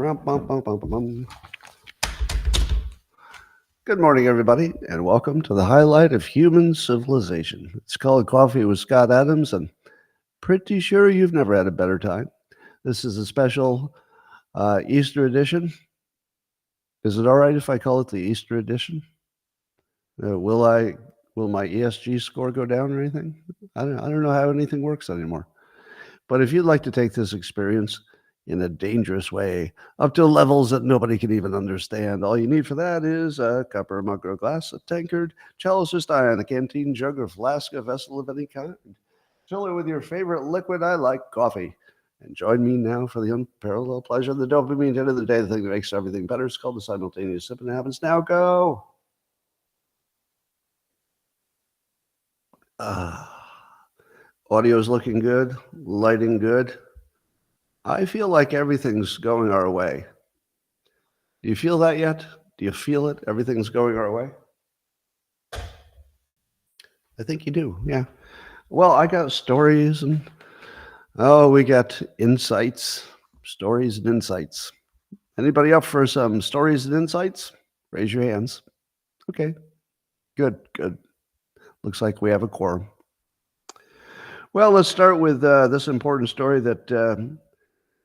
Good morning, everybody, and welcome to the highlight of human civilization. It's called Coffee with Scott Adams, and pretty sure you've never had a better time. This is a special Easter edition. Is it all right if I call it the Easter edition? Will my ESG score go down or anything? I don't know how anything works anymore. But if you'd like to take this experience in a dangerous way, up to levels that nobody can even understand, all you need for that is a cup or a mug or a glass, a tankard, chalice or stein, a canteen, jug or flask, a vessel of any kind. Fill it with your favorite liquid. I like coffee. And join me now for the unparalleled pleasure of the dopamine hit of the day, the thing that makes everything better. It's called the simultaneous sip, and it happens now. Go. Audio's looking good, lighting good. I feel like everything's going our way. Do you feel that yet? Do you feel it? Everything's going our way? I think you do, yeah. Well, I got stories and, we got insights, stories and insights. Anybody up for some stories and insights? Raise your hands. Okay, good. Looks like we have a quorum. Well, let's start with this important story that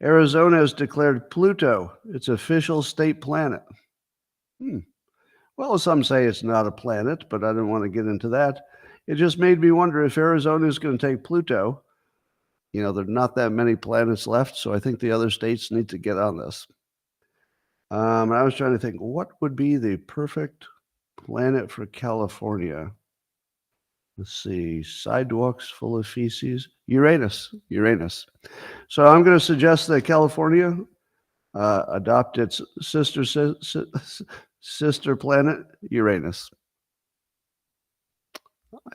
Arizona has declared Pluto its official state planet. Well, some say it's not a planet, but I don't want to get into that. It just made me wonder if Arizona is going to take Pluto. You know, there are not that many planets left, so I think the other states need to get on this. I was trying to think, what would be the perfect planet for California? Let's see, sidewalks full of feces. Uranus. So I'm going to suggest that California adopt its sister planet, Uranus.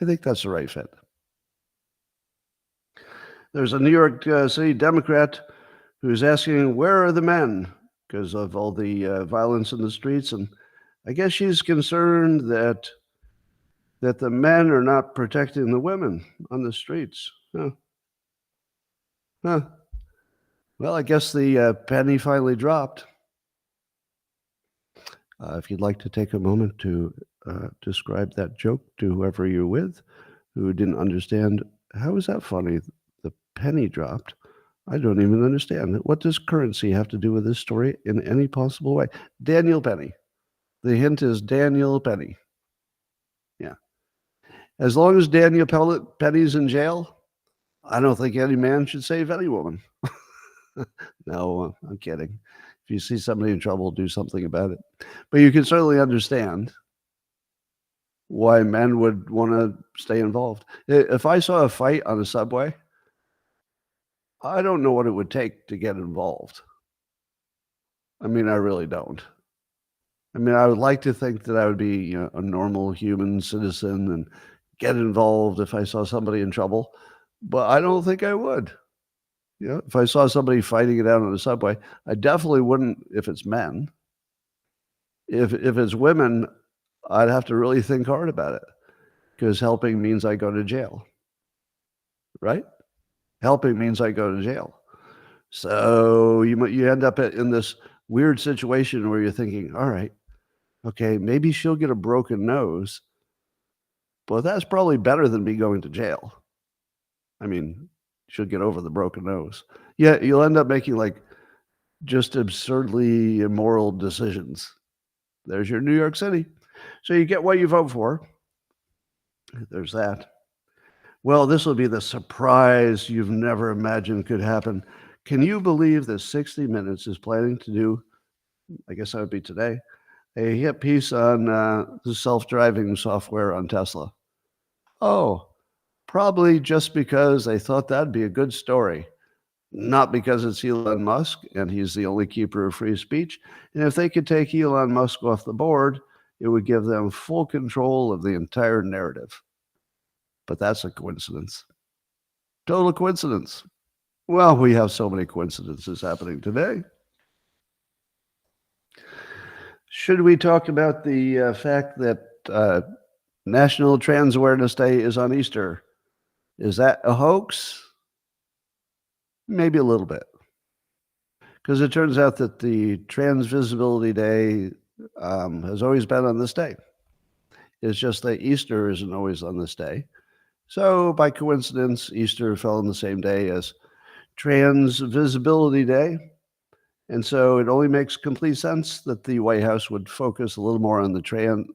I think that's the right fit. There's a New York City Democrat who's asking, where are the men? Because of all the violence in the streets. And I guess she's concerned that the men are not protecting the women on the streets. Well, I guess the penny finally dropped. If you'd like to take a moment to describe that joke to whoever you're with who didn't understand, how is that funny? The penny dropped. I don't even understand. What does currency have to do with this story in any possible way? Daniel Penny. The hint is Daniel Penny. Yeah. As long as Daniel Penny's in jail, I don't think any man should save any woman. No, I'm kidding. If you see somebody in trouble, do something about it. But you can certainly understand why men would want to stay involved. If I saw a fight on a subway, I don't know what it would take to get involved. I mean, I really don't. I mean, I would like to think that I would be, a normal human citizen and get involved if I saw somebody in trouble, but I don't think I would. If I saw somebody fighting it out on the subway, I definitely wouldn't if it's men. If it's women, I'd have to really think hard about it, because helping means I go to jail, right? Helping means I go to jail. So you end up in this weird situation where you're thinking, all right, okay, maybe she'll get a broken nose, but that's probably better than me going to jail. I mean, she'll get over the broken nose. Yeah, you'll end up making like just absurdly immoral decisions. There's your New York City. So you get what you vote for. There's that. Well, this will be the surprise you've never imagined could happen. Can you believe that 60 Minutes is planning to do, I guess that would be today, a hit piece on the self-driving software on Tesla? Oh, probably just because they thought that'd be a good story. Not because it's Elon Musk and he's the only keeper of free speech. And if they could take Elon Musk off the board, it would give them full control of the entire narrative. But that's a coincidence. Total coincidence. Well, we have so many coincidences happening today. Should we talk about the fact that National Trans Awareness Day is on Easter? Is that a hoax? Maybe a little bit. Because it turns out that the Transvisibility Day has always been on this day. It's just that Easter isn't always on this day. So by coincidence, Easter fell on the same day as Transvisibility Day. And so it only makes complete sense that the White House would focus a little more on the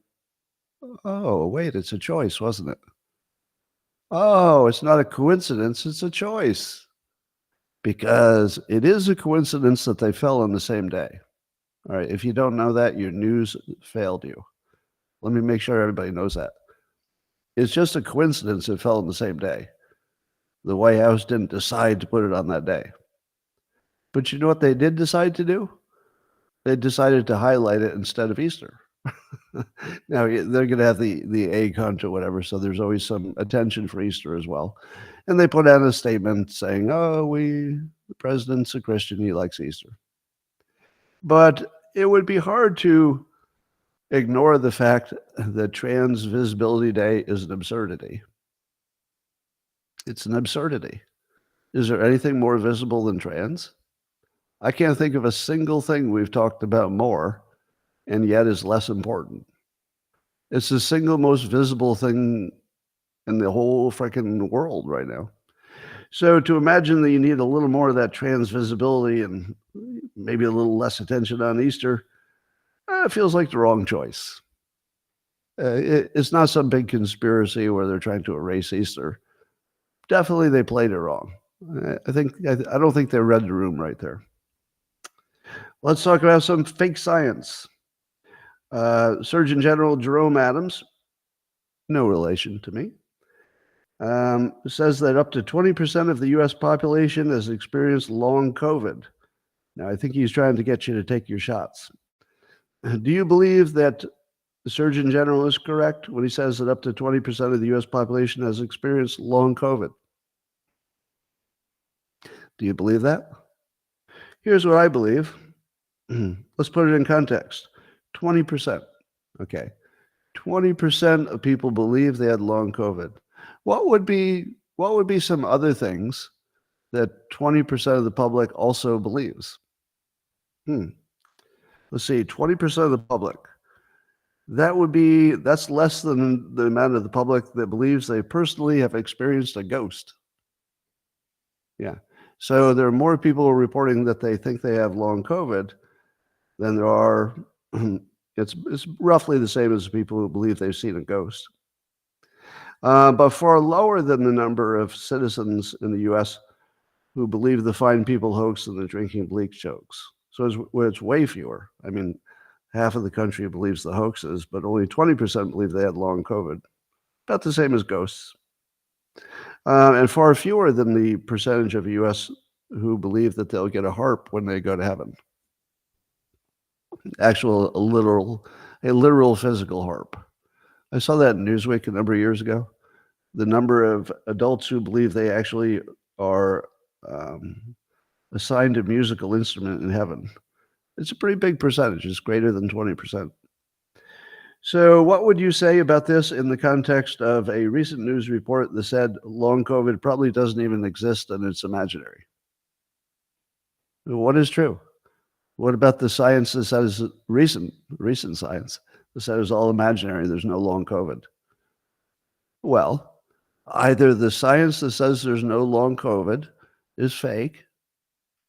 Oh, wait, it's a choice, wasn't it? Oh, it's not a coincidence, it's a choice. Because it is a coincidence that they fell on the same day. All right, if you don't know that, your news failed you. Let me make sure everybody knows that. It's just a coincidence it fell on the same day. The White House didn't decide to put it on that day. But you know what they did decide to do? They decided to highlight it instead of Easter. Now, they're going to have the egg hunt or whatever, so there's always some attention for Easter as well. And they put out a statement saying, the president's a Christian, he likes Easter. But it would be hard to ignore the fact that Transvisibility Day is an absurdity. It's an absurdity. Is there anything more visible than trans? I can't think of a single thing we've talked about more and yet is less important. It's the single most visible thing in the whole freaking world right now. So to imagine that you need a little more of that trans visibility and maybe a little less attention on Easter, it feels like the wrong choice. It's not some big conspiracy where they're trying to erase Easter. Definitely they played it wrong. I don't think they read the room right there. Let's talk about some fake science. Surgeon General Jerome Adams, no relation to me, says that up to 20% of the U.S. population has experienced long COVID. Now, I think he's trying to get you to take your shots. Do you believe that the Surgeon General is correct when he says that up to 20% of the U.S. population has experienced long COVID? Do you believe that? Here's what I believe. Let's put it in context. 20%. Okay. 20% of people believe they had long COVID. What would be some other things that 20% of the public also believes? Let's see, 20% of the public. That's less than the amount of the public that believes they personally have experienced a ghost. Yeah. So there are more people reporting that they think they have long COVID than there are. It's roughly the same as people who believe they've seen a ghost. But far lower than the number of citizens in the U.S. who believe the fine people hoax and the drinking bleach jokes. So it's way fewer. I mean, half of the country believes the hoaxes, but only 20% believe they had long COVID. About the same as ghosts. And far fewer than the percentage of U.S. who believe that they'll get a harp when they go to heaven. A literal physical harp. I saw that in Newsweek a number of years ago. The number of adults who believe they actually are assigned a musical instrument in heaven. It's a pretty big percentage. It's greater than 20%. So what would you say about this in the context of a recent news report that said long COVID probably doesn't even exist and it's imaginary? What is true? What about the science that says recent science that says it's all imaginary, there's no long COVID? Well, either the science that says there's no long COVID is fake,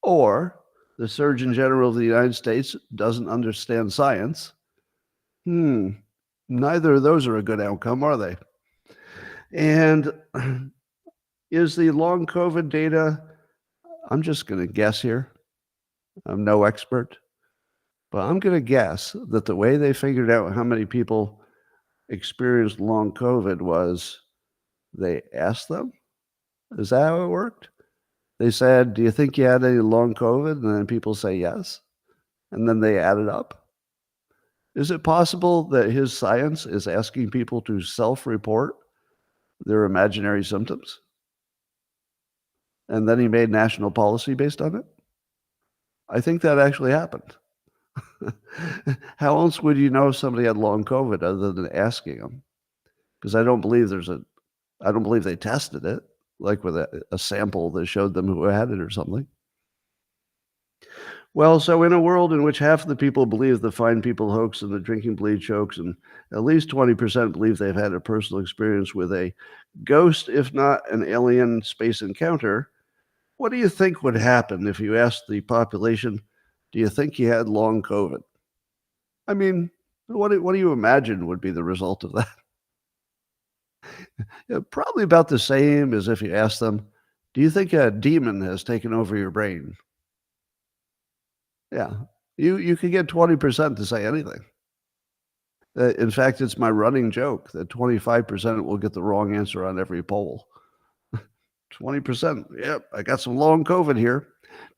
or the Surgeon General of the United States doesn't understand science. Neither of those are a good outcome, are they? And is the long COVID data, I'm just going to guess here. I'm no expert, but I'm going to guess that the way they figured out how many people experienced long COVID was they asked them. Is that how it worked? They said, do you think you had any long COVID? And then people say yes. And then they add it up. Is it possible that his science is asking people to self-report their imaginary symptoms? And then he made national policy based on it? I think that actually happened. How else would you know if somebody had long COVID other than asking them? Because I don't believe they tested it, like with a sample that showed them who had it or something. Well, so in a world in which half the people believe the fine people hoax and the drinking bleach hoax, and at least 20% believe they've had a personal experience with a ghost, if not an alien space encounter, what do you think would happen if you asked the population, do you think you had long COVID? I mean, what do you imagine would be the result of that? Yeah, probably about the same as if you asked them, do you think a demon has taken over your brain? Yeah, you could get 20% to say anything. In fact, it's my running joke that 25% will get the wrong answer on every poll. 20%, yep, I got some long COVID here.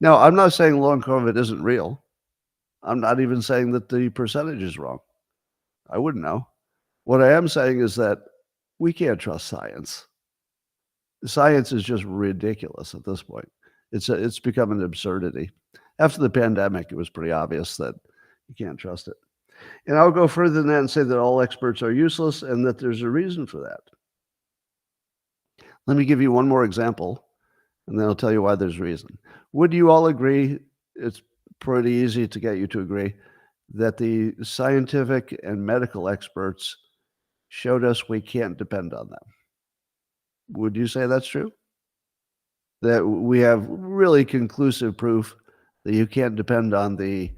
Now, I'm not saying long COVID isn't real. I'm not even saying that the percentage is wrong. I wouldn't know. What I am saying is that we can't trust science. Science is just ridiculous at this point. It's become an absurdity. After the pandemic, it was pretty obvious that you can't trust it. And I'll go further than that and say that all experts are useless and that there's a reason for that. Let me give you one more example, and then I'll tell you why there's reason. Would you all agree, it's pretty easy to get you to agree, that the scientific and medical experts showed us we can't depend on them? Would you say that's true? That we have really conclusive proof that you can't depend on the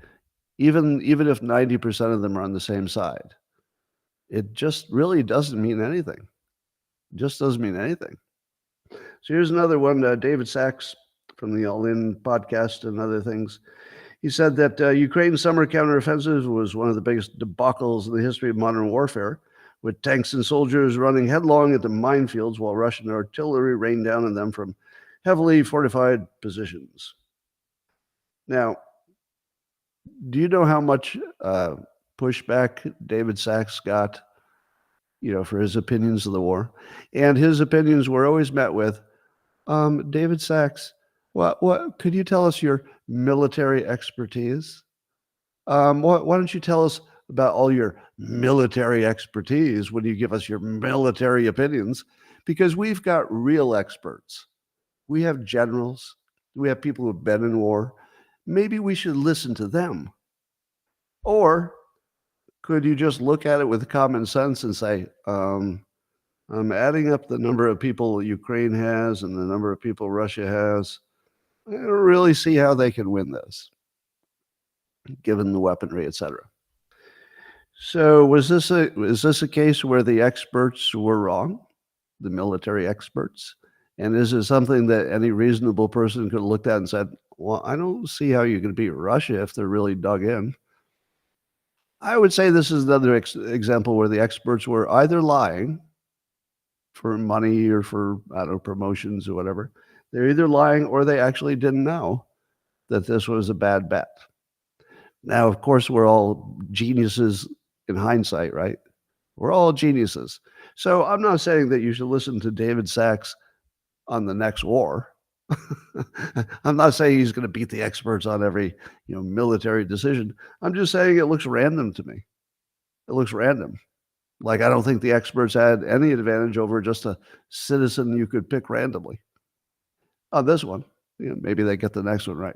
even if 90% of them are on the same side. It just really doesn't mean anything. It just doesn't mean anything. So here's another one, David Sachs from the All In podcast and other things. He said that Ukraine's summer counteroffensive was one of the biggest debacles in the history of modern warfare, with tanks and soldiers running headlong into minefields while Russian artillery rained down on them from heavily fortified positions. Now, do you know how much pushback David Sachs got, for his opinions of the war? And his opinions were always met with, David Sachs, what could you tell us your military expertise? Why don't you tell us about all your military expertise when you give us your military opinions? Because we've got real experts. We have generals. We have people who've been in war. Maybe we should listen to them. Or could you just look at it with common sense and say, I'm adding up the number of people Ukraine has and the number of people Russia has. I don't really see how they can win this, given the weaponry, etc. So is this a case where the experts were wrong, the military experts? And is it something that any reasonable person could have looked at and said, well, I don't see how you can beat Russia if they're really dug in? I would say this is another example where the experts were either lying for money or for, I don't know, promotions or whatever. They're either lying or they actually didn't know that this was a bad bet. Now, of course, we're all geniuses in hindsight, right? We're all geniuses. So I'm not saying that you should listen to David Sachs on the next war. I'm not saying he's going to beat the experts on every, military decision. I'm just saying it looks random to me. It looks random. Like, I don't think the experts had any advantage over just a citizen you could pick randomly. On this one, maybe they get the next one right.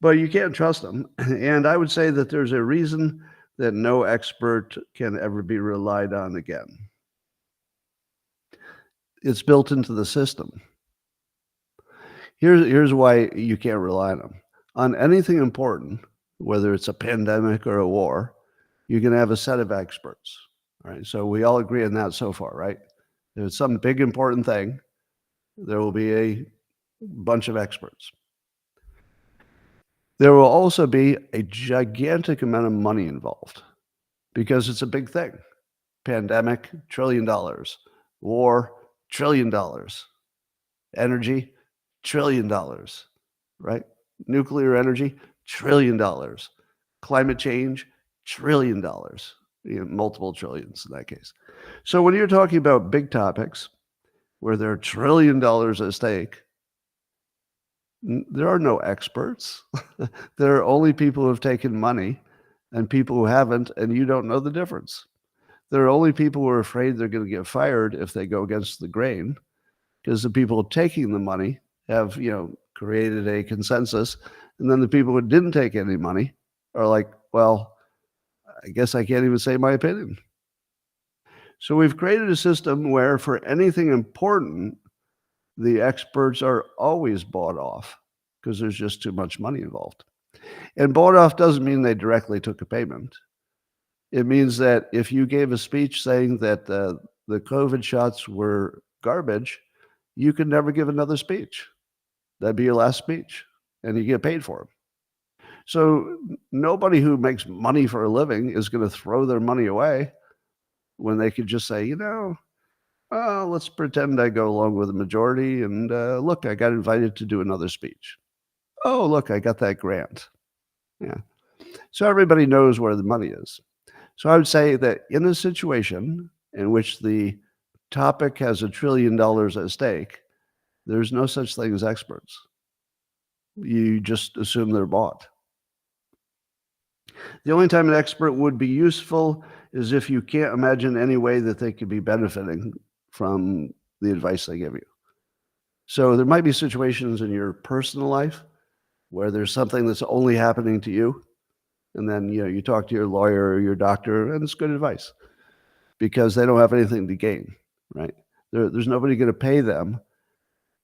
But you can't trust them. And I would say that there's a reason that no expert can ever be relied on again. It's built into the system. Here's why you can't rely on them. On anything important, whether it's a pandemic or a war, you can have a set of experts. All right, so we all agree on that so far, right? If it's some big important thing, there will be a bunch of experts. There will also be a gigantic amount of money involved because it's a big thing. Pandemic, $1 trillion. War, $1 trillion. Energy, $1 trillion, right? Nuclear energy, $1 trillion. Climate change, $1 trillion. Multiple trillions in that case. So when you're talking about big topics where there are $1 trillion at stake, there are no experts. There are only people who have taken money and people who haven't, and you don't know the difference. There are only people who are afraid they're going to get fired if they go against the grain, because the people taking the money have, created a consensus And then the people who didn't take any money are like, well, I guess I can't even say my opinion. So we've created a system where for anything important, the experts are always bought off because there's just too much money involved. And bought off doesn't mean they directly took a payment. It means that if you gave a speech saying that the COVID shots were garbage, you could never give another speech. That'd be your last speech, and you get paid for them. So nobody who makes money for a living is going to throw their money away when they could just say, let's pretend I go along with the majority, and look, I got invited to do another speech. Oh, look, I got that grant. Yeah. So everybody knows where the money is. So I would say that in a situation in which the topic has $1 trillion at stake, there's no such thing as experts. You just assume they're bought. The only time an expert would be useful is if you can't imagine any way that they could be benefiting from the advice they give you. So there might be situations in your personal life where there's something that's only happening to you. And then, you talk to your lawyer or your doctor, and it's good advice because they don't have anything to gain, right? There's nobody going to pay them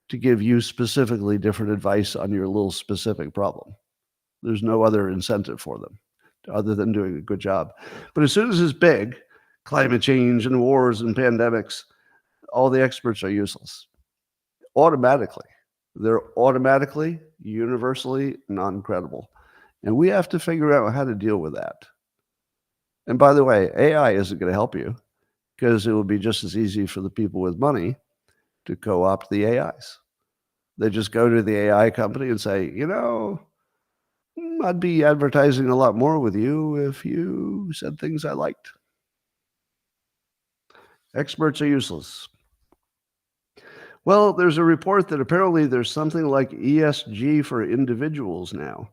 to give you specifically different advice on your little specific problem. There's no other incentive for them other than doing a good job. But as soon as it's big, climate change and wars and pandemics, all the experts are useless. Automatically. They're automatically, universally non-credible. And we have to figure out how to deal with that. And by the way, AI isn't going to help you because it will be just as easy for the people with money to co-opt the AIs. They just go to the AI company and say, I'd be advertising a lot more with you if you said things I liked. Experts are useless. Well, there's a report that apparently there's something like ESG for individuals now.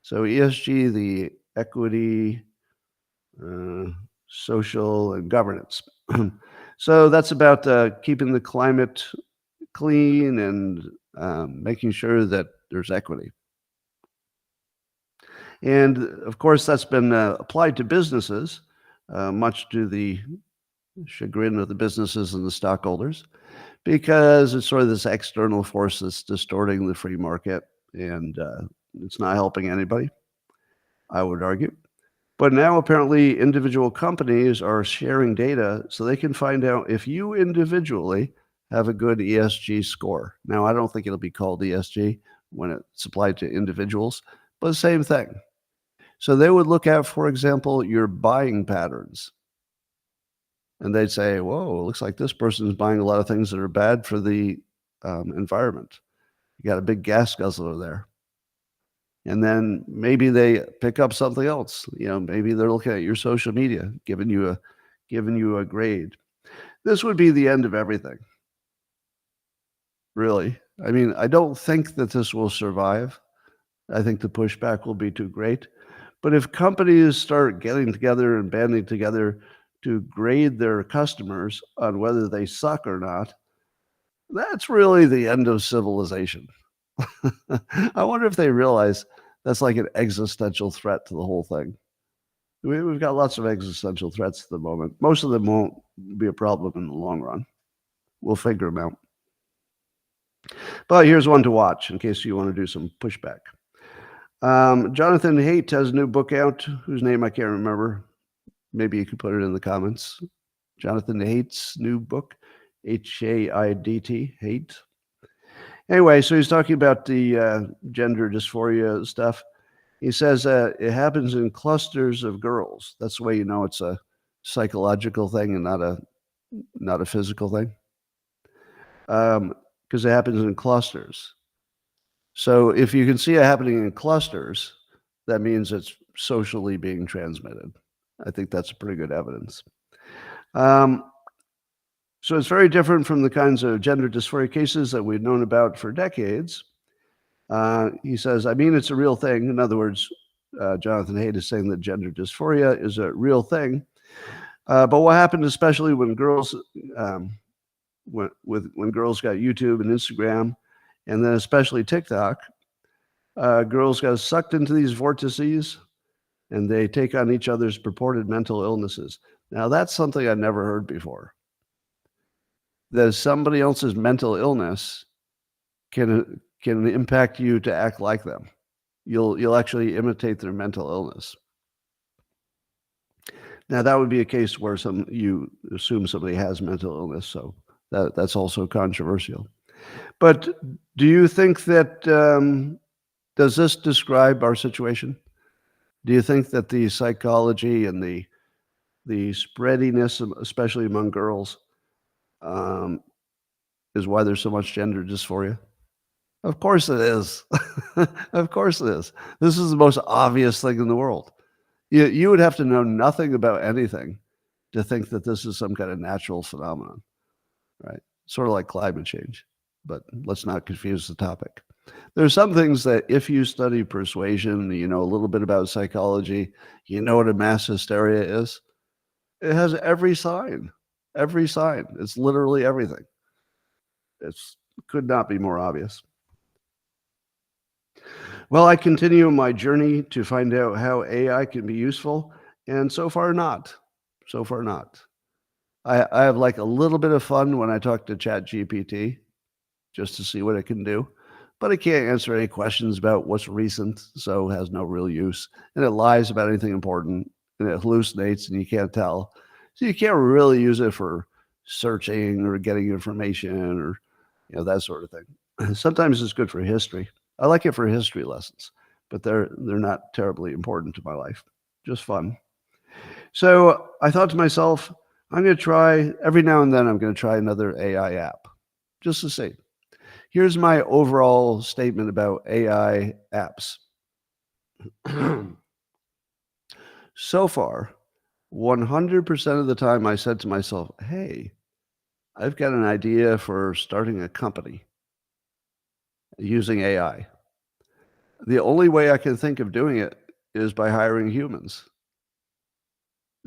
So ESG, the equity, social, and governance. So that's about keeping the climate clean and making sure that there's equity. And of course, that's been applied to businesses, much to the chagrin of the businesses and the stockholders, because it's sort of this external force that's distorting the free market, and it's not helping anybody, I would argue. But now apparently individual companies are sharing data so they can find out if you individually have a good ESG score. Now, I don't think it'll be called ESG when it's applied to individuals, but the same thing. So they would look at, for example, your buying patterns. And they'd say, whoa, it looks like this person's buying a lot of things that are bad for the environment. You got a big gas guzzler there. And then maybe they pick up something else. Maybe they're looking at your social media, giving you a grade. This would be the end of everything. Really. I mean, I don't think that this will survive. I think the pushback will be too great. But if companies start getting together and banding together to grade their customers on whether they suck or not, that's really the end of civilization. I wonder if they realize that's like an existential threat to the whole thing. We've got lots of existential threats at the moment. Most of them won't be a problem in the long run. We'll figure them out. But here's one to watch in case you want to do some pushback. Jonathan Haidt has a new book out, whose name I can't remember. Maybe you could put it in the comments. Jonathan Haidt's new book, H-A-I-D-T, Haidt. Anyway, so he's talking about the gender dysphoria stuff. He says it happens in clusters of girls. That's the way you know it's a psychological thing and not a physical thing. Because it happens in clusters. So if you can see it happening in clusters, that means it's socially being transmitted. I think that's pretty good evidence. So it's very different from the kinds of gender dysphoria cases that we've known about for decades. He says, it's a real thing. In other words, Jonathan Haidt is saying that gender dysphoria is a real thing. But what happened, especially when girls, when girls got YouTube and Instagram, and then especially TikTok, Girls got sucked into these vortices, and they take on each other's purported mental illnesses. Now, that's something I'd never heard before. That somebody else's mental illness can impact you to act like them. You'll actually imitate their mental illness. Now, that would be a case where you assume somebody has mental illness, so that's also controversial. But do you think that does this describe our situation? Do you think that the psychology and the spreadiness, especially among girls, um, is why there's so much gender dysphoria? Of course it is. Of course it is. This is the most obvious thing in the world. You would have to know nothing about anything to think that this is some kind of natural phenomenon, right? Sort of like climate change, but let's not confuse the topic. There are some things that if you study persuasion, you know a little bit about psychology, you know what a mass hysteria is. It has every sign, every sign. It's literally everything. It's could not be more obvious. Well, I continue my journey to find out how AI can be useful, and so far not. So far not. I have like a little bit of fun when I talk to ChatGPT just to see what it can do, but it can't answer any questions about what's recent, so it has no real use. And it lies about anything important, and it hallucinates, and you can't tell. So you can't really use it for searching or getting information or that sort of thing. Sometimes it's good for history. I like it for history lessons, but they're not terribly important to my life. Just fun. So I thought to myself, I'm going to try every now and then. I'm going to try another AI app just to see. Here's my overall statement about AI apps. So far, 100% of the time I said to myself, hey, I've got an idea for starting a company using AI. The only way I can think of doing it is by hiring humans.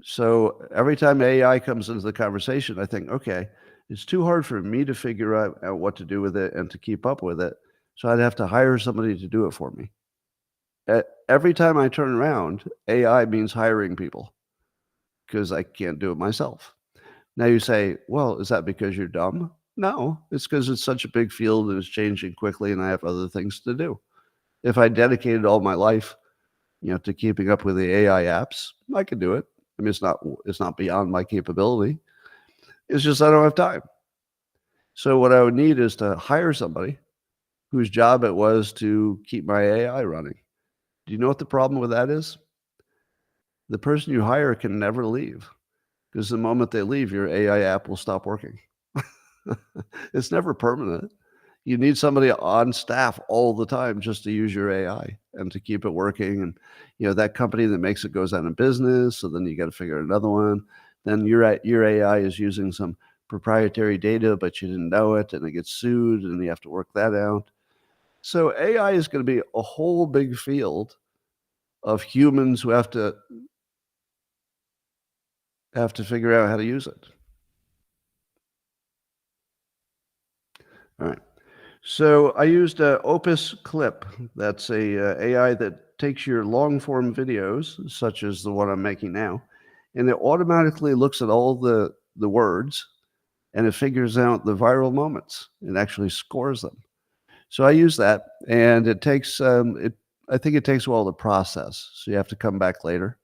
So every time AI comes into the conversation, I think, okay, it's too hard for me to figure out what to do with it and to keep up with it. So I'd have to hire somebody to do it for me. Every time I turn around, AI means hiring people because I can't do it myself. Now you say, well, is that because you're dumb? No, it's because it's such a big field and it's changing quickly and I have other things to do. If I dedicated all my life, to keeping up with the AI apps, I could do it. I mean, it's not beyond my capability. It's just I don't have time. So what I would need is to hire somebody whose job it was to keep my AI running. Do you know what the problem with that is? The person you hire can never leave because the moment they leave, your AI app will stop working. It's never permanent. You need somebody on staff all the time just to use your AI and to keep it working. And that company that makes it goes out of business, so then you got to figure out another one. Then your AI is using some proprietary data, but you didn't know it, and it gets sued, and you have to work that out. So AI is going to be a whole big field of humans who have to figure out how to use it. All right. So I used Opus Clip. That's a AI that takes your long form videos, such as the one I'm making now, and it automatically looks at all the words and it figures out the viral moments and actually scores them. So I use that, and it takes it. I think it takes a while to process, so you have to come back later.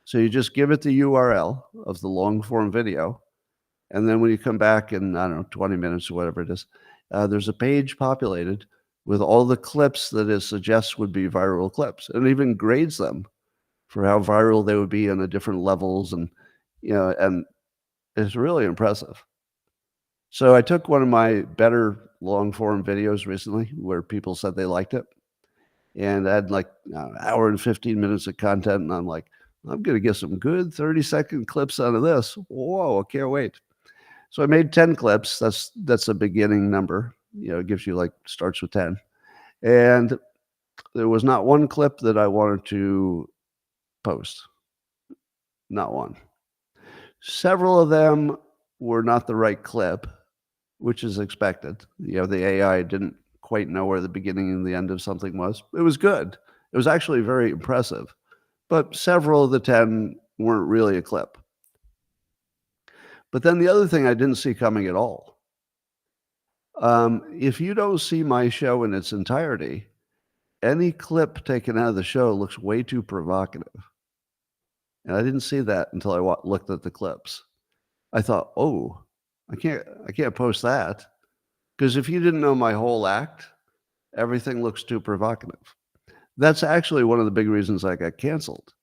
So you just give it the URL of the long form video, and then when you come back in, I don't know, 20 minutes or whatever it is, there's a page populated with all the clips that it suggests would be viral clips, and it even grades them for how viral they would be on the different levels, and it's really impressive. So I took one of my better long form videos recently where people said they liked it, and I had like an hour and 15 minutes of content, and I'm like, I'm going to get some good 30-second clips out of this. Whoa, I can't wait. So I made 10 clips. That's a beginning number. It gives you starts with 10. And there was not one clip that I wanted to post. Not one. Several of them were not the right clip, which is expected. The AI didn't quite know where the beginning and the end of something was. It was good. It was actually very impressive. But several of the 10 weren't really a clip. But then the other thing I didn't see coming at all. If you don't see my show in its entirety, any clip taken out of the show looks way too provocative. And I didn't see that until I looked at the clips. I thought, oh, I can't post that, because if you didn't know my whole act, everything looks too provocative. That's actually one of the big reasons I got canceled.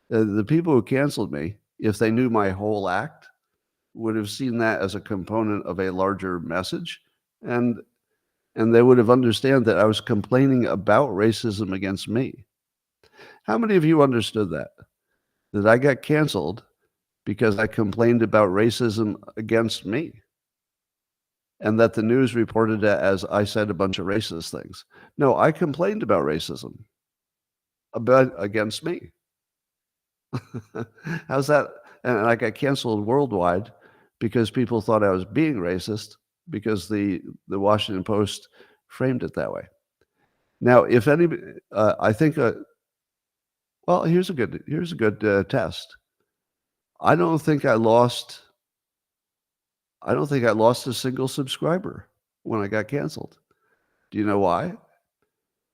The people who canceled me, if they knew my whole act, would have seen that as a component of a larger message, and they would have understood that I was complaining about racism against me. How many of you understood that? That I got canceled because I complained about racism against me, and that the news reported it as I said a bunch of racist things. No, I complained about racism against me. How's that? And I got canceled worldwide because people thought I was being racist because the Washington Post framed it that way. Now, if anybody, I think, well, here's a good test. I don't think I lost a single subscriber when I got canceled. Do you know why?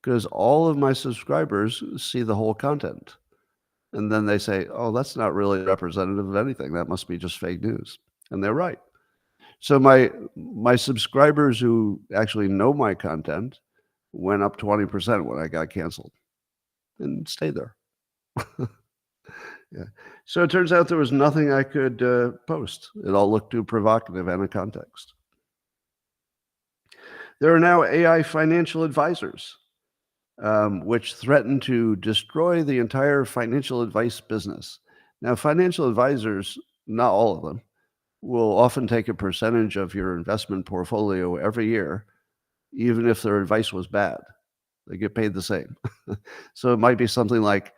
Because all of my subscribers see the whole content. And then they say, oh, that's not really representative of anything. That must be just fake news. And they're right. So my subscribers who actually know my content went up 20% when I got canceled and stayed there. Yeah. So it turns out there was nothing I could post. It all looked too provocative and in context. There are now AI financial advisors, which threaten to destroy the entire financial advice business. Now, financial advisors, not all of them, will often take a percentage of your investment portfolio every year, even if their advice was bad. They get paid the same. So it might be something like,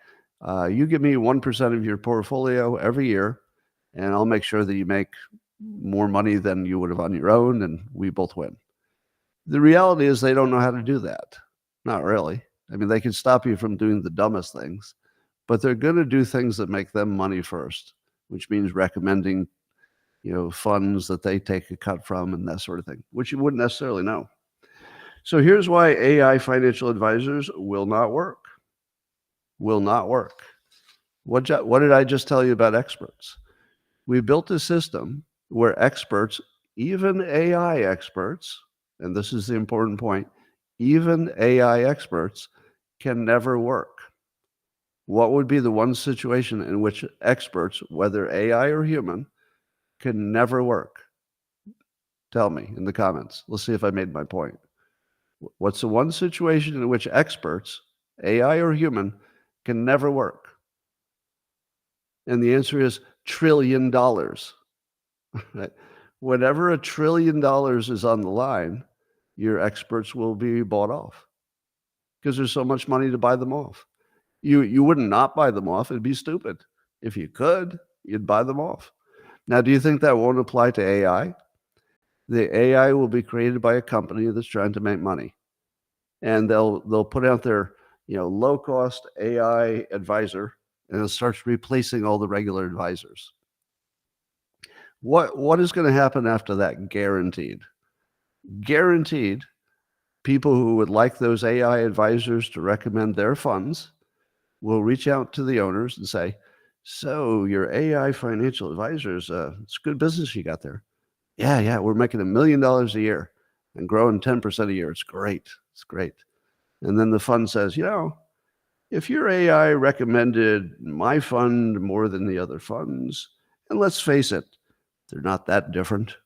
you give me 1% of your portfolio every year, and I'll make sure that you make more money than you would have on your own, and we both win. The reality is they don't know how to do that. Not really. I mean, they can stop you from doing the dumbest things, but they're going to do things that make them money first, which means recommending, funds that they take a cut from and that sort of thing, which you wouldn't necessarily know. So here's why AI financial advisors will not work. Will not work. What did I just tell you about experts? We built a system where experts, even AI experts, and this is the important point, even AI experts can never work. What would be the one situation in which experts, whether AI or human, can never work? Tell me in the comments. Let's see if I made my point. What's the one situation in which experts, AI or human, can never work? And the answer is $1 trillion. Right? Whenever $1 trillion is on the line, your experts will be bought off because there's so much money to buy them off. You wouldn't not buy them off. It'd be stupid. If you could, you'd buy them off. Now, do you think that won't apply to AI? The AI will be created by a company that's trying to make money, and they'll put out their low-cost AI advisor, and it starts replacing all the regular advisors. What is going to happen after that? Guaranteed. People who would like those AI advisors to recommend their funds will reach out to the owners and say, so your AI financial advisors, it's good business you got there. Yeah, we're making $1 million a year and growing 10% a year. It's great. And then the fund says, if your AI recommended my fund more than the other funds, and let's face it, they're not that different,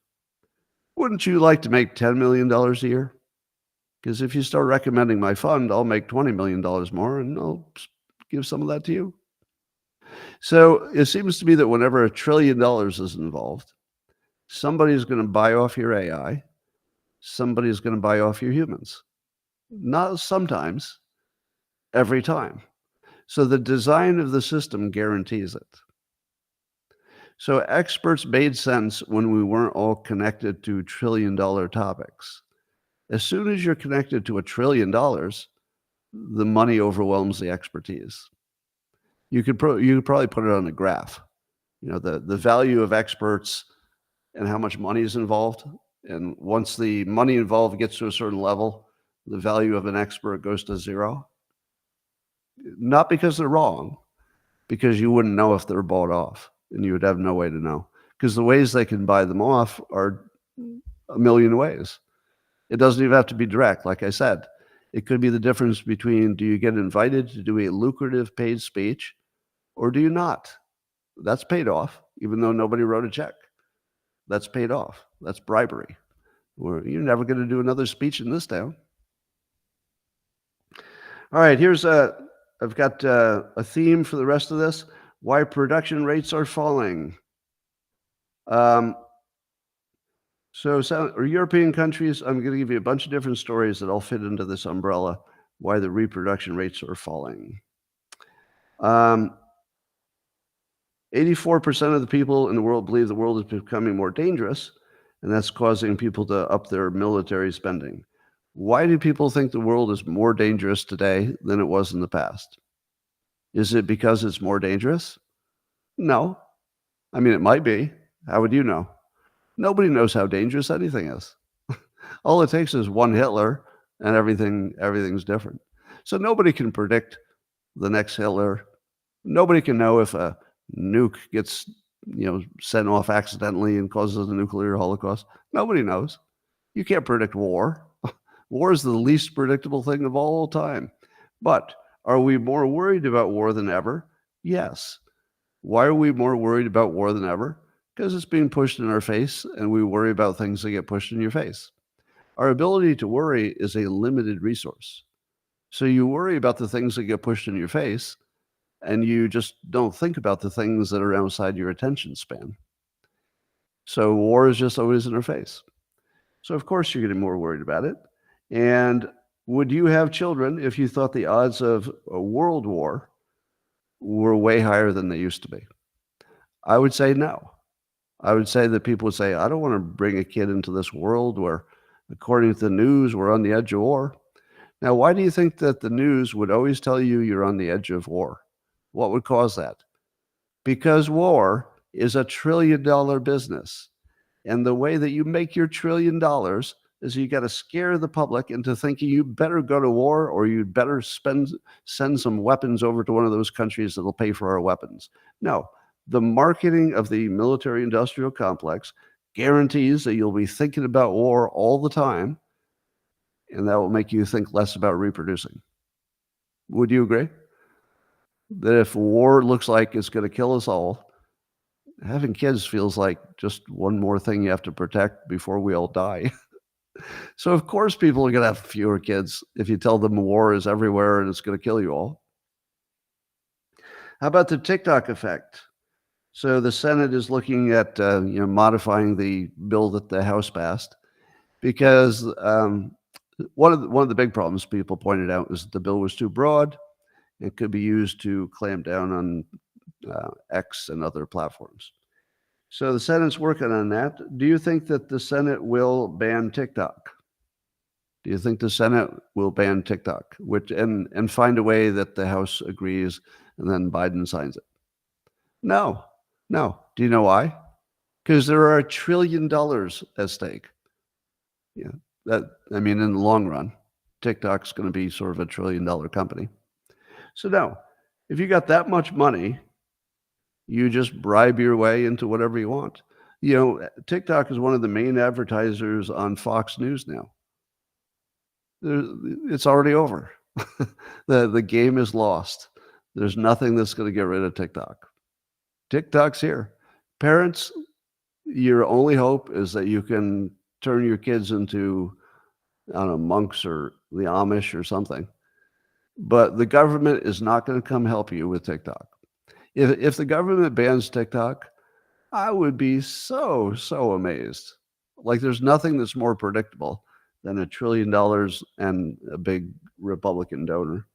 wouldn't you like to make $10 million a year? Because if you start recommending my fund, I'll make $20 million more, and I'll give some of that to you. So it seems to me that whenever $1 trillion is involved, somebody's going to buy off your AI. Somebody's going to buy off your humans. Not sometimes, every time. So the design of the system guarantees it. So experts made sense when we weren't all connected to $1 trillion topics. As soon as you're connected to $1 trillion, the money overwhelms the expertise. You could probably put it on a graph. The value of experts and how much money is involved. And once the money involved gets to a certain level, the value of an expert goes to zero. Not because they're wrong, because you wouldn't know if they're bought off, and you would have no way to know. Because the ways they can buy them off are a million ways. It doesn't even have to be direct, like I said. It could be the difference between, do you get invited to do a lucrative paid speech or do you not? That's paid off, even though nobody wrote a check. That's paid off. That's bribery. Or you're never going to do another speech in this town. All right, I've got a theme for the rest of this. Why production rates are falling. European countries, I'm going to give you a bunch of different stories that all fit into this umbrella, why the reproduction rates are falling. 84% of the people in the world believe the world is becoming more dangerous, and that's causing people to up their military spending. Why do people think the world is more dangerous today than it was in the past? Is it because it's more dangerous? No. I mean, it might be. How would you know? Nobody knows how dangerous anything is. All it takes is one Hitler, and everything's different. So nobody can predict the next Hitler. Nobody can know if a nuke gets sent off accidentally and causes a nuclear holocaust. Nobody knows. You can't predict war. War is the least predictable thing of all time. But are we more worried about war than ever? Yes. Why are we more worried about war than ever? Because it's being pushed in our face, and we worry about things that get pushed in your face. Our ability to worry is a limited resource. So you worry about the things that get pushed in your face, and you just don't think about the things that are outside your attention span. So war is just always in our face. So of course you're getting more worried about it. And would you have children if you thought the odds of a world war were way higher than they used to be? I would say no. I would say that people would say, I don't want to bring a kid into this world where, according to the news, we're on the edge of war. Now, why do you think that the news would always tell you you're on the edge of war? What would cause that? Because war is a $1 trillion business. And the way that you make your $1 trillion is you got to scare the public into thinking you better go to war, or you'd better send some weapons over to one of those countries that'll pay for our weapons. No, the marketing of the military-industrial complex guarantees that you'll be thinking about war all the time, and that will make you think less about reproducing. Would you agree? That if war looks like it's going to kill us all, having kids feels like just one more thing you have to protect before we all die. So of course people are going to have fewer kids if you tell them war is everywhere and it's going to kill you all. How about the TikTok effect? So the Senate is looking at modifying the bill that the House passed, because one of the big problems people pointed out is that the bill was too broad. It could be used to clamp down on X and other platforms. So the Senate's working on that. Do you think that the Senate will ban TikTok? Do you think the Senate will ban TikTok, and find a way that the House agrees and then Biden signs it? No. Do you know why? Because there are $1 trillion at stake. In the long run, TikTok's going to be sort of a $1 trillion company. So no, if you got that much money, you just bribe your way into whatever you want. TikTok is one of the main advertisers on Fox News now. It's already over. The game is lost. There's nothing that's going to get rid of TikTok. TikTok's here. Parents, your only hope is that you can turn your kids into, I don't know, monks or the Amish or something. But the government is not going to come help you with TikTok. If the government bans TikTok, I would be so amazed. Like, there's nothing that's more predictable than $1 trillion and a big Republican donor.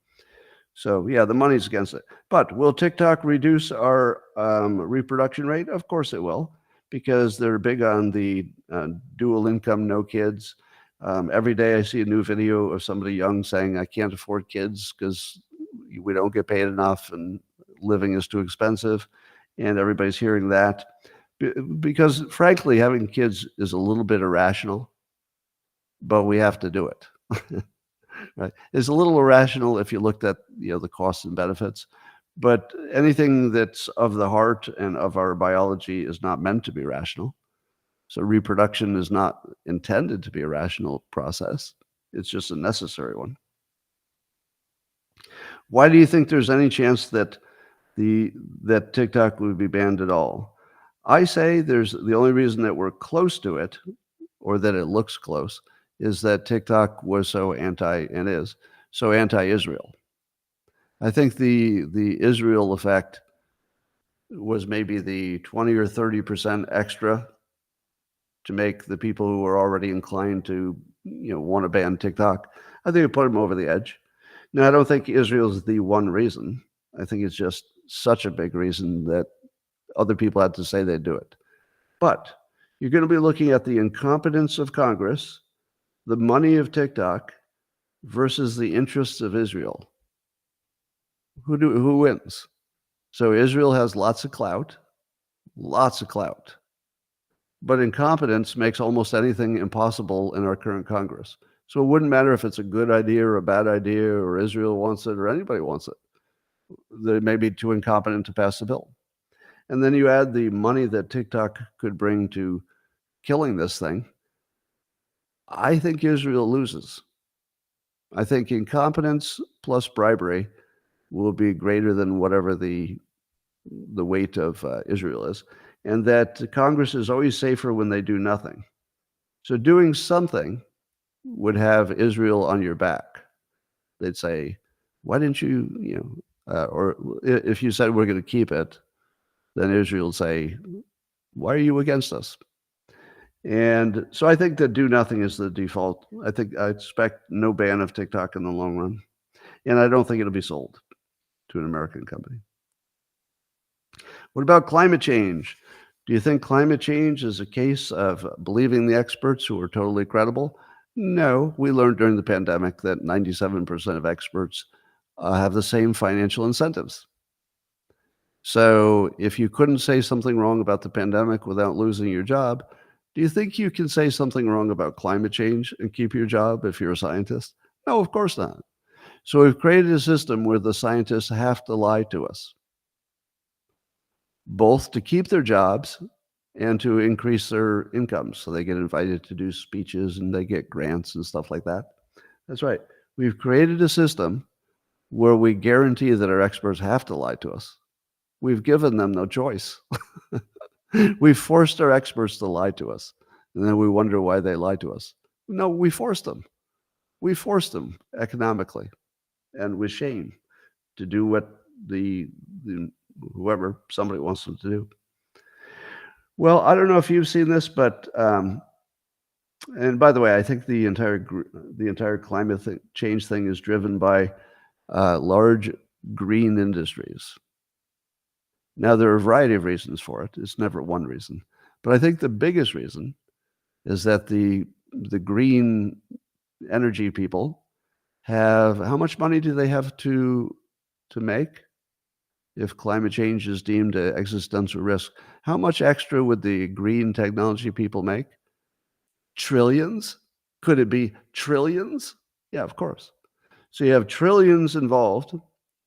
So yeah, the money's against it. But will TikTok reduce our reproduction rate? Of course it will, because they're big on the dual income, no kids. Every day I see a new video of somebody young saying, I can't afford kids because we don't get paid enough and living is too expensive. And everybody's hearing that. Because frankly, having kids is a little bit irrational, but we have to do it. Right? It's a little irrational if you looked at the costs and benefits, but anything that's of the heart and of our biology is not meant to be rational. So reproduction is not intended to be a rational process. It's just a necessary one. Why do you think there's any chance that TikTok would be banned at all? I say there's the only reason that we're close to it, or that it looks close, is that TikTok was so is so anti-Israel. I think the Israel effect was maybe the 20 or 30% extra to make the people who are already inclined to, want to ban TikTok. I think it put them over the edge. Now, I don't think Israel is the one reason. I think it's just such a big reason that other people had to say they'd do it. But you're going to be looking at the incompetence of Congress, the money of TikTok, versus the interests of Israel. Who wins? So Israel has lots of clout, but incompetence makes almost anything impossible in our current Congress. So it wouldn't matter if it's a good idea or a bad idea, or Israel wants it or anybody wants it. They may be too incompetent to pass the bill. And then you add the money that TikTok could bring to killing this thing. I think Israel loses. I think incompetence plus bribery will be greater than whatever the weight of Israel is, and that Congress is always safer when they do nothing. So doing something would have Israel on your back. They'd say, why didn't you, or if you said we're going to keep it, then Israel would say, why are you against us? And so I think that do nothing is the default. I expect no ban of TikTok in the long run. And I don't think it'll be sold to an American company. What about climate change? Do you think climate change is a case of believing the experts who are totally credible? No, we learned during the pandemic that 97% of experts have the same financial incentives. So if you couldn't say something wrong about the pandemic without losing your job, do you think you can say something wrong about climate change and keep your job if you're a scientist? No, of course not. So we've created a system where the scientists have to lie to us, both to keep their jobs and to increase their incomes. So they get invited to do speeches and they get grants and stuff like that. That's right. We've created a system where we guarantee that our experts have to lie to us. We've given them no choice. We've forced our experts to lie to us. And then we wonder why they lie to us. No, we forced them. We forced them economically and with shame to do what whoever somebody wants them to do. Well, I don't know if you've seen this, but and by the way, I think the entire climate change thing is driven by large green industries. Now, there are a variety of reasons for it. It's never one reason. But I think the biggest reason is that the green energy people have, how much money do they have to make if climate change is deemed an existential risk? How much extra would the green technology people make? Trillions? Could it be trillions? Yeah, of course. So you have trillions involved.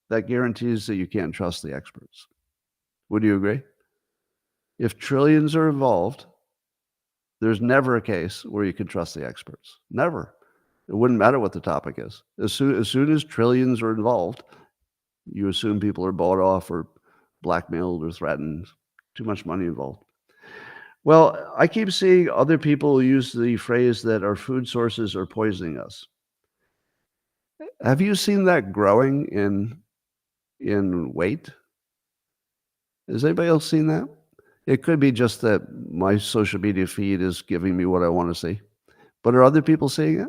That guarantees that you can't trust the experts. Would you agree? If trillions are involved, there's never a case where you can trust the experts. Never. It wouldn't matter what the topic is. As soon as trillions are involved, you assume people are bought off or blackmailed or threatened. Too much money involved. Well, I keep seeing other people use the phrase that our food sources are poisoning us. Have you seen that growing in weight? Has anybody else seen that? It could be just that my social media feed is giving me what I want to see. But are other people seeing it?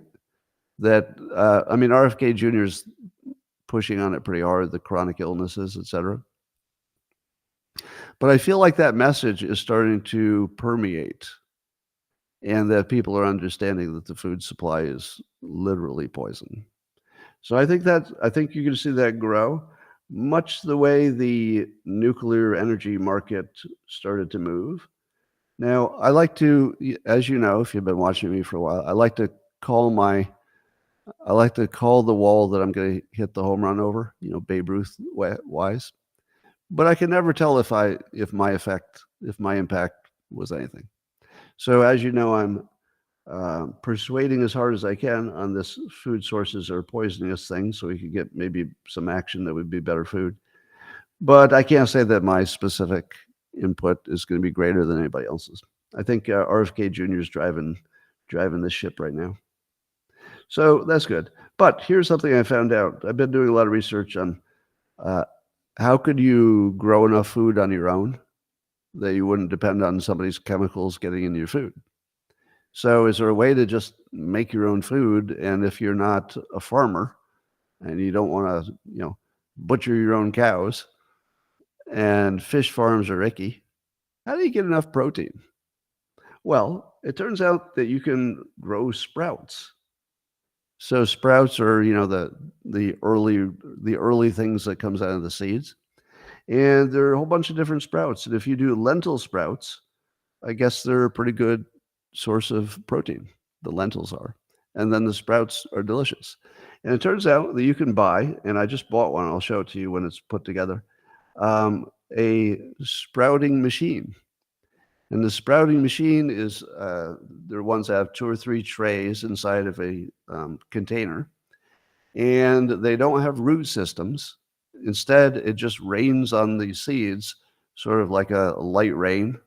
That, RFK Jr. is pushing on it pretty hard, the chronic illnesses, et cetera. But I feel like that message is starting to permeate and that people are understanding that the food supply is literally poison. So I think you're going to see that grow, much the way the nuclear energy market started to move. Now, as you know, if you've been watching me for a while, call I like to call the wall that I'm going to hit the home run over, Babe Ruth wise. But I can never tell if my impact was anything. So as you know, I'm persuading as hard as I can on this food sources are poisoning us thing, so we could get maybe some action that would be better food. But I can't say that my specific input is going to be greater than anybody else's. I think RFK Jr. is driving this ship right now. So that's good. But here's something I found out. I've been doing a lot of research on how could you grow enough food on your own that you wouldn't depend on somebody's chemicals getting into your food. So is there a way to just make your own food? And if you're not a farmer and you don't want to, butcher your own cows, and fish farms are icky, how do you get enough protein? Well, it turns out that you can grow sprouts. So sprouts are, the early things that comes out of the seeds. And there are a whole bunch of different sprouts. And if you do lentil sprouts, I guess they're a pretty good source of protein. The lentils are. And then the sprouts are delicious. And it turns out that you can buy, and I just bought one. I'll show it to you when it's put together, a sprouting machine. And the sprouting machine is, they're ones that have 2 or 3 trays inside of a container. And they don't have root systems. Instead, it just rains on the seeds, sort of like a light rain.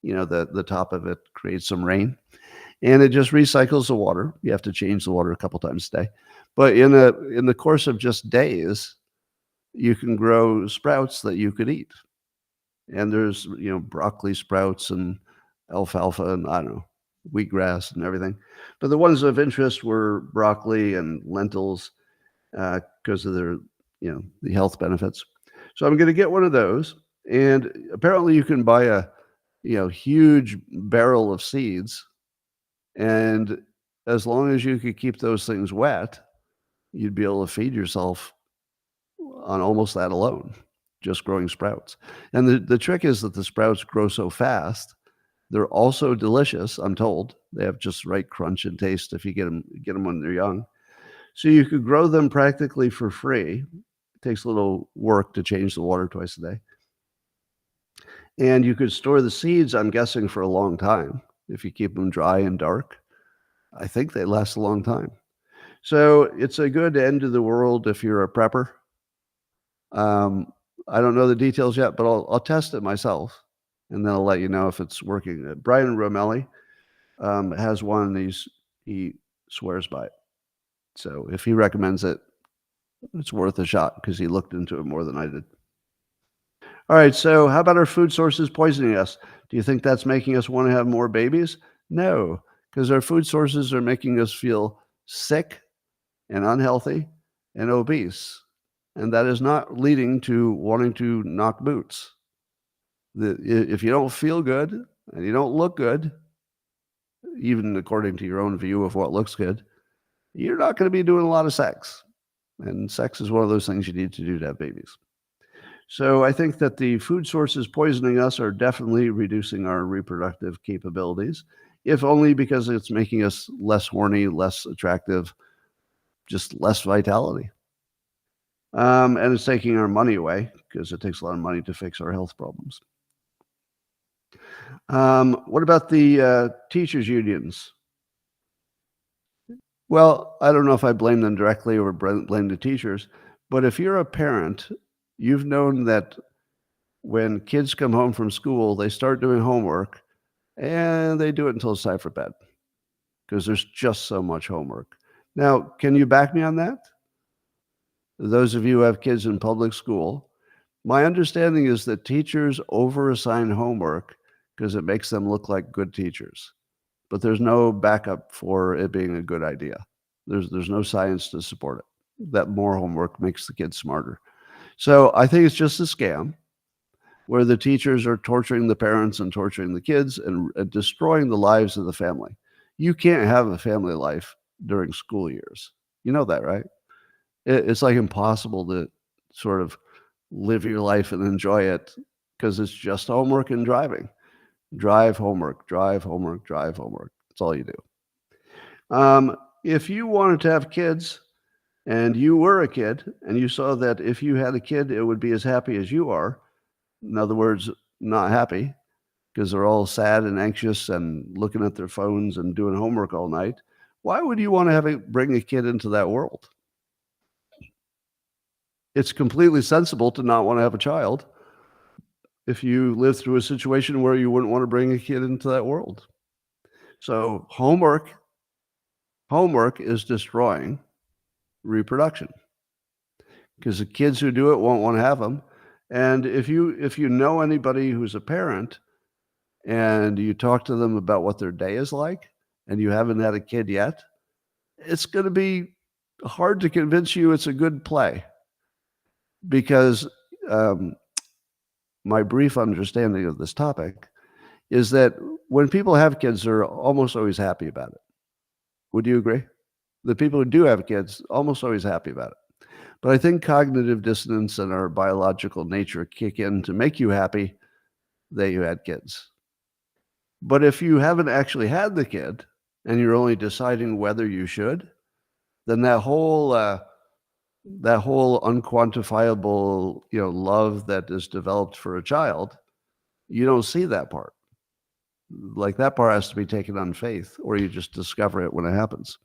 The top of it creates some rain. And it just recycles the water. You have to change the water a couple times a day. But in the course of just days, you can grow sprouts that you could eat. And there's, broccoli sprouts and alfalfa and I don't know, wheatgrass and everything. But the ones of interest were broccoli and lentils because of their, the health benefits. So I'm going to get one of those. And apparently you can buy a, huge barrel of seeds. And as long as you could keep those things wet, you'd be able to feed yourself on almost that alone, just growing sprouts. And the trick is that the sprouts grow so fast. They're also delicious, I'm told. They have just right crunch and taste if you get them when they're young. So you could grow them practically for free. It takes a little work to change the water twice a day. And you could store the seeds, I'm guessing, for a long time. If you keep them dry and dark, I think they last a long time. So it's a good end to the world if you're a prepper. I don't know the details yet, but I'll test it myself, and then I'll let you know if it's working. Brian Romelli has one, and he swears by it. So if he recommends it, it's worth a shot because he looked into it more than I did. All right, so how about our food sources poisoning us? Do you think that's making us want to have more babies? No, because our food sources are making us feel sick and unhealthy and obese. And that is not leading to wanting to knock boots. If you don't feel good and you don't look good, even according to your own view of what looks good, you're not going to be doing a lot of sex. And sex is one of those things you need to do to have babies. So I think that the food sources poisoning us are definitely reducing our reproductive capabilities, if only because it's making us less horny, less attractive, just less vitality. And it's taking our money away because it takes a lot of money to fix our health problems. What about the teachers' unions? Well, I don't know if I blame them directly or blame the teachers, but if you're a parent, you've known that when kids come home from school, they start doing homework and they do it until it's time for bed because there's just so much homework. Now, can you back me on that? Those of you who have kids in public school, my understanding is that teachers over-assign homework because it makes them look like good teachers. But there's no backup for it being a good idea. There's no science to support it, that more homework makes the kids smarter. So I think it's just a scam where the teachers are torturing the parents and torturing the kids and destroying the lives of the family. You can't have a family life during school years. You know that, right? It's like impossible to sort of live your life and enjoy it because it's just homework and driving. Drive, homework, drive, homework, drive, homework. That's all you do. If you wanted to have kids and you were a kid and you saw that if you had a kid, it would be as happy as you are, in other words, not happy because they're all sad and anxious and looking at their phones and doing homework all night, why would you want to bring a kid into that world? It's completely sensible to not want to have a child if you live through a situation where you wouldn't want to bring a kid into that world. So homework is destroying reproduction because the kids who do it won't want to have them. And if you know anybody who's a parent and you talk to them about what their day is like and you haven't had a kid yet, it's going to be hard to convince you it's a good play because my brief understanding of this topic is that when people have kids, they're almost always happy about it. Would you agree? The people who do have kids almost always happy about it. But I think cognitive dissonance and our biological nature kick in to make you happy that you had kids. But if you haven't actually had the kid and you're only deciding whether you should, then that whole unquantifiable, love that is developed for a child, you don't see that part. Like that part has to be taken on faith, or you just discover it when it happens.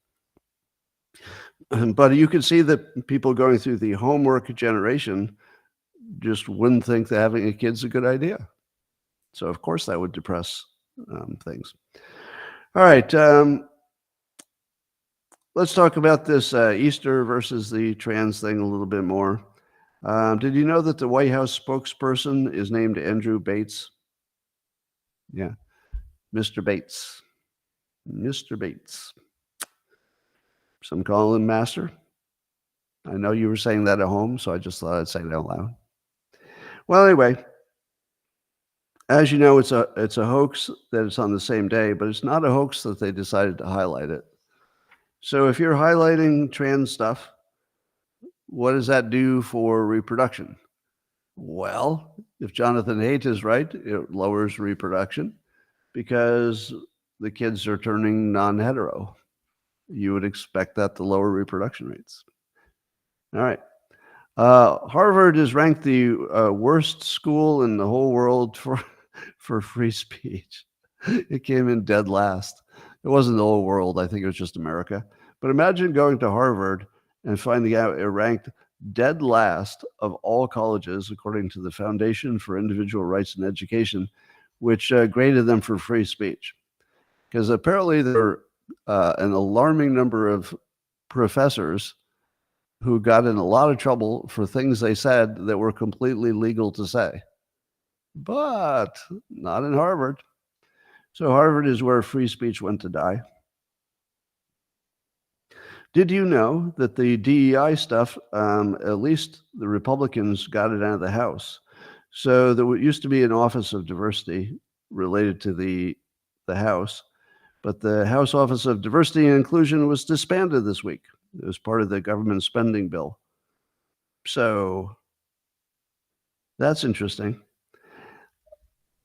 But you can see that people going through the homework generation just wouldn't think that having a kid's a good idea. So of course that would depress things. All right. Let's talk about this Easter versus the trans thing a little bit more. Did you know that the White House spokesperson is named Andrew Bates? Yeah, Mr. Bates. Mr. Bates. Some call him Master. I know you were saying that at home, so I just thought I'd say it out loud. Well, anyway, as you know, it's a hoax that it's on the same day, but it's not a hoax that they decided to highlight it. So if you're highlighting trans stuff, what does that do for reproduction? Well, if Jonathan Haidt is right, it lowers reproduction because the kids are turning non-hetero. You would expect that to lower reproduction rates. All right. Harvard is ranked the worst school in the whole world for free speech. It came in dead last. It wasn't the whole world. I think it was just America. But imagine going to Harvard and finding out it ranked dead last of all colleges, according to the Foundation for Individual Rights in Education, which graded them for free speech. Because apparently there are an alarming number of professors who got in a lot of trouble for things they said that were completely legal to say. But not in Harvard. So Harvard is where free speech went to die. Did you know that the DEI stuff, at least the Republicans got it out of the House? So there used to be an Office of Diversity related to the House, but the House Office of Diversity and Inclusion was disbanded this week. It was part of the government spending bill. So that's interesting.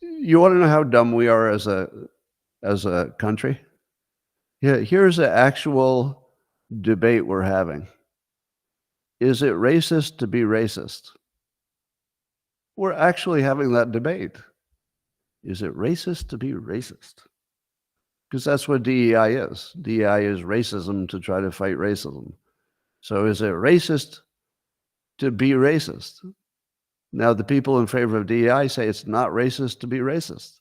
You want to know how dumb we are as a country? Yeah, here's an actual debate we're having. Is it racist to be racist? We're actually having that debate. Is it racist to be racist? Because that's what DEI is. DEI is racism to try to fight racism. So is it racist to be racist? Now, the people in favor of DEI say it's not racist to be racist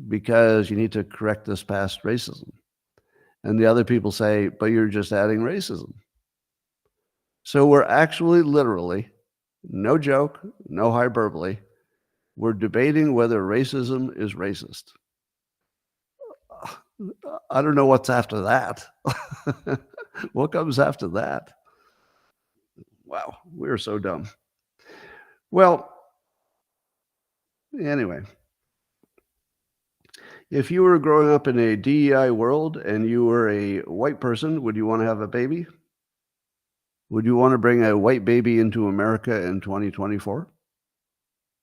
because you need to correct this past racism. And the other people say, but you're just adding racism. So we're actually literally, no joke, no hyperbole, we're debating whether racism is racist. I don't know what's after that. What comes after that? Wow, we're so dumb. Well, anyway, If you were growing up in a DEI world and you were a white person, would you want to have a baby? Would you want to bring a white baby into America in 2024?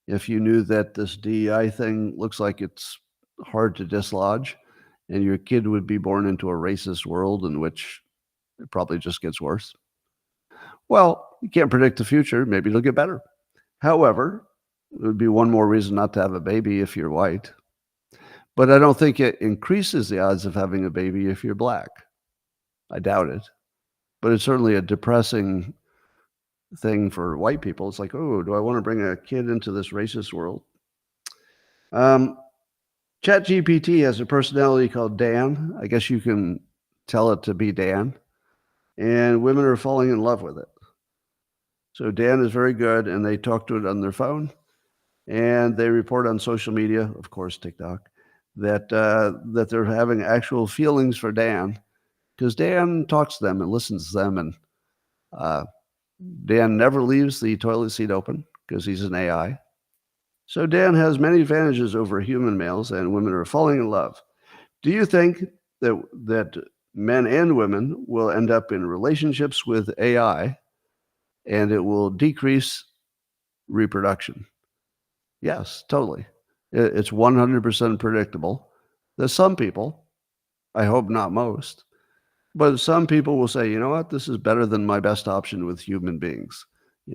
If you knew that this DEI thing looks like it's hard to dislodge and your kid would be born into a racist world in which it probably just gets worse? Well, you can't predict the future. Maybe it'll get better. However, it would be one more reason not to have a baby if you're white. But I don't think it increases the odds of having a baby if you're black. I doubt it. But it's certainly a depressing thing for white people. It's like, oh, do I want to bring a kid into this racist world? ChatGPT has a personality called Dan. I guess you can tell it to be Dan. And women are falling in love with it. So Dan is very good, and they talk to it on their phone. And they report on social media, of course, TikTok, that they're having actual feelings for Dan because Dan talks to them and listens to them. And Dan never leaves the toilet seat open because he's an AI. So Dan has many advantages over human males, and women are falling in love. Do you think that men and women will end up in relationships with AI and it will decrease reproduction? Yes, totally. It's 100% predictable that some people, I hope not most, but some people will say, you know what, this is better than my best option with human beings.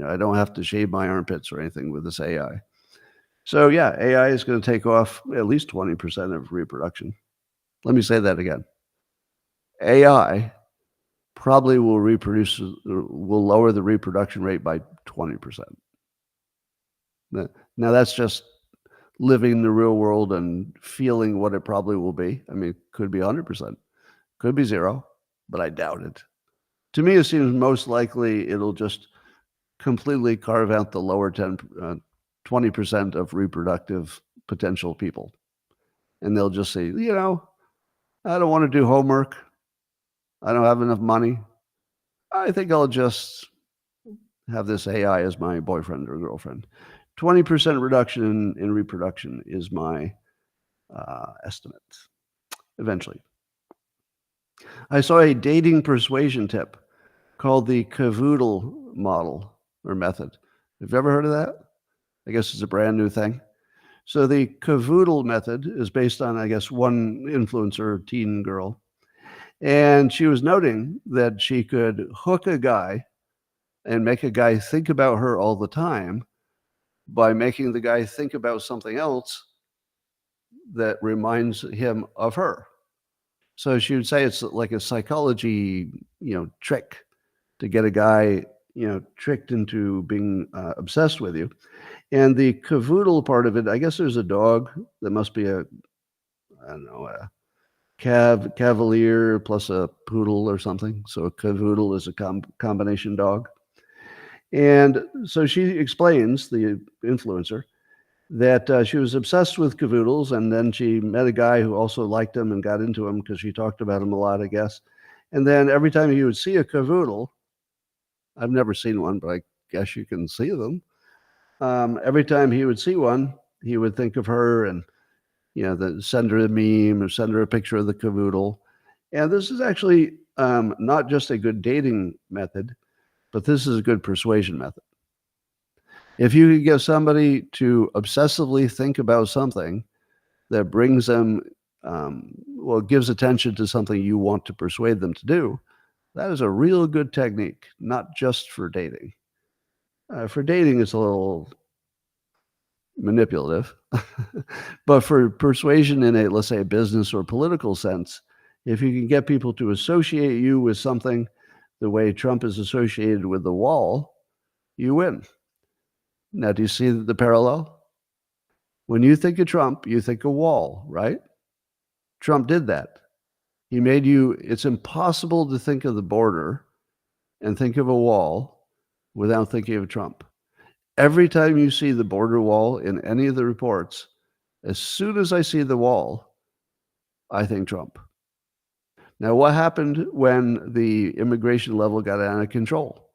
I don't have to shave my armpits or anything with this AI. So yeah, AI is going to take off at least 20% of reproduction. Let me say that again. AI probably will lower the reproduction rate by 20%. Now that's just living in the real world and feeling what it probably will be. I mean, it could be 100%, could be 0, but I doubt it. To me, it seems most likely it'll just completely carve out the lower 20% of reproductive potential people. And they'll just say, I don't want to do homework. I don't have enough money. I think I'll just have this AI as my boyfriend or girlfriend. 20% reduction in reproduction is my estimate eventually. I saw a dating persuasion tip called the cavoodle model or method. Have you ever heard of that? I guess it's a brand new thing. So the cavoodle method is based on, I guess, one influencer, teen girl. And she was noting that she could hook a guy and make a guy think about her all the time by making the guy think about something else that reminds him of her. So she would say it's like a psychology, trick to get a guy, tricked into being obsessed with you. And the cavoodle part of it, I guess there's a dog that must be a cavalier plus a poodle or something. So a cavoodle is a combination dog. And so she explains, the influencer, that she was obsessed with cavoodles, and then she met a guy who also liked him and got into him because she talked about him a lot, I guess. And then every time he would see a cavoodle, I've never seen one, but I guess you can see them. Every time he would see one, he would think of her and, send her a meme or send her a picture of the cavoodle. And this is actually not just a good dating method, but this is a good persuasion method. If you could get somebody to obsessively think about something that brings them, gives attention to something you want to persuade them to do, that is a real good technique, not just for dating. For dating, it's a little manipulative. But for persuasion in a, let's say, a business or political sense, if you can get people to associate you with something the way Trump is associated with the wall, you win. Now, do you see the parallel? When you think of Trump, you think of wall, right? Trump did that. He made it's impossible to think of the border and think of a wall without thinking of Trump. Every time you see the border wall in any of the reports, as soon as I see the wall, I think Trump. Now, what happened when the immigration level got out of control?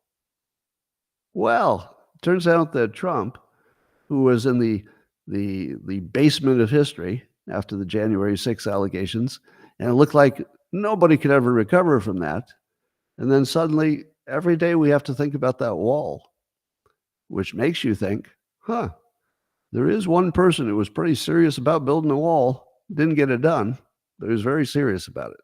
Well, it turns out that Trump, who was in the basement of history after the January 6th allegations, and it looked like nobody could ever recover from that. And then suddenly, every day we have to think about that wall, which makes you think, huh, there is one person who was pretty serious about building a wall, didn't get it done, but he was very serious about it.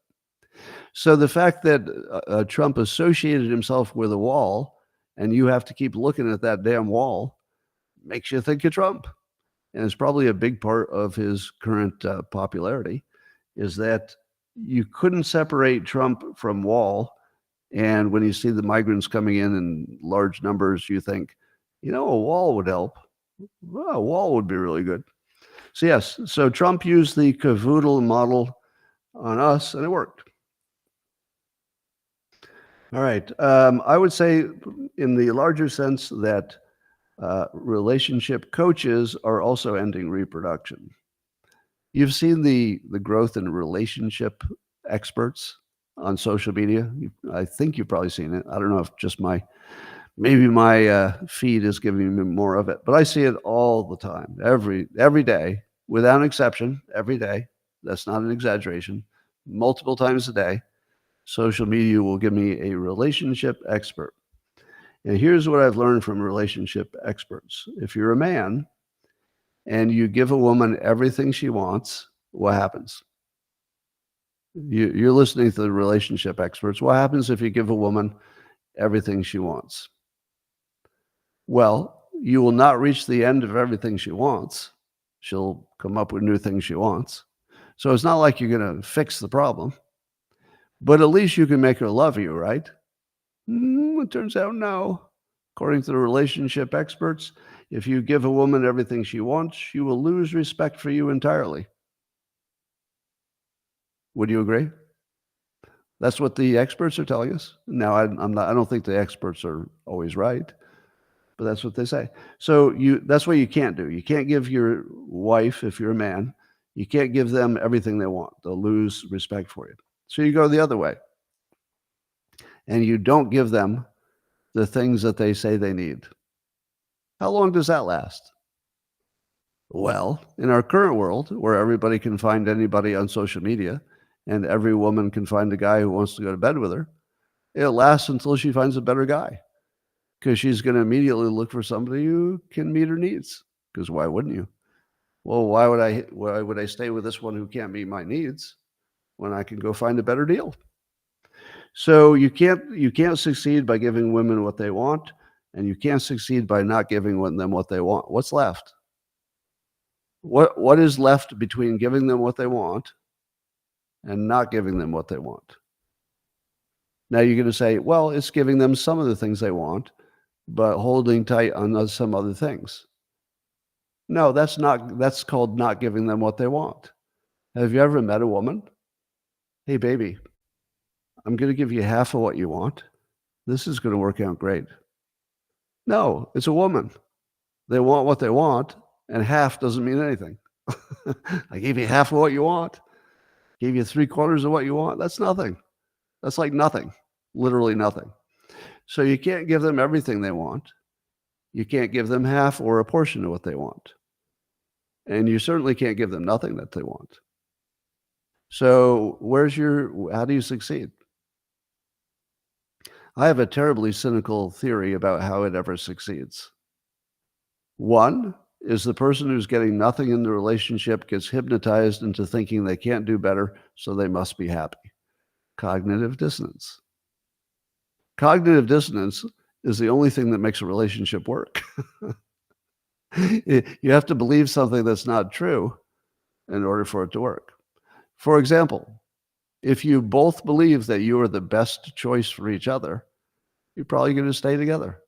So the fact that Trump associated himself with a wall and you have to keep looking at that damn wall makes you think of Trump. And it's probably a big part of his current popularity is that you couldn't separate Trump from wall. And when you see the migrants coming in large numbers, you think, a wall would help. Well, a wall would be really good. So yes, so Trump used the cavoodle model on us, and it worked. All right. I would say in the larger sense that relationship coaches are also ending reproduction. You've seen the growth in relationship experts on social media. I think you've probably seen it. I don't know if just maybe my feed is giving me more of it, but I see it all the time, every day, without exception, every day. That's not an exaggeration. Multiple times a day, social media will give me a relationship expert. And here's what I've learned from relationship experts. If you're a man and you give a woman everything she wants, what happens? You're listening to the relationship experts. What happens if you give a woman everything she wants? Well, you will not reach the end of everything she wants. She'll come up with new things she wants. So it's not like you're going to fix the problem, but at least you can make her love you, right? It turns out no. According to the relationship experts, if you give a woman everything she wants, she will lose respect for you entirely. Would you agree? That's what the experts are telling us. Now, I don't think the experts are always right, but that's what they say. So that's what you can't do. You can't give your wife, if you're a man, you can't give them everything they want. They'll lose respect for you. So you go the other way. And you don't give them the things that they say they need. How long does that last? Well, in our current world, where everybody can find anybody on social media and every woman can find a guy who wants to go to bed with her, it lasts until she finds a better guy, because she's going to immediately look for somebody who can meet her needs. Because why wouldn't you? Well, why would I stay with this one who can't meet my needs when I can go find a better deal? So you can't succeed by giving women what they want, and you can't succeed by not giving them what they want. What's left? What is left between giving them what they want and not giving them what they want? Now you're going to say, well, it's giving them some of the things they want, but holding tight on some other things. No, that's called not giving them what they want. Have you ever met a woman? Hey, baby, I'm going to give you half of what you want. This is going to work out great. No, it's a woman. They want what they want, and half doesn't mean anything. I gave you half of what you want. Gave you 3/4 of what you want. That's nothing. That's like nothing, literally nothing. So you can't give them everything they want. You can't give them half or a portion of what they want. And you certainly can't give them nothing that they want. So how do you succeed? I have a terribly cynical theory about how it ever succeeds. One is the person who's getting nothing in the relationship gets hypnotized into thinking they can't do better, so they must be happy. Cognitive dissonance. Cognitive dissonance is the only thing that makes a relationship work. You have to believe something that's not true in order for it to work. For example, if you both believe that you are the best choice for each other, you're probably going to stay together.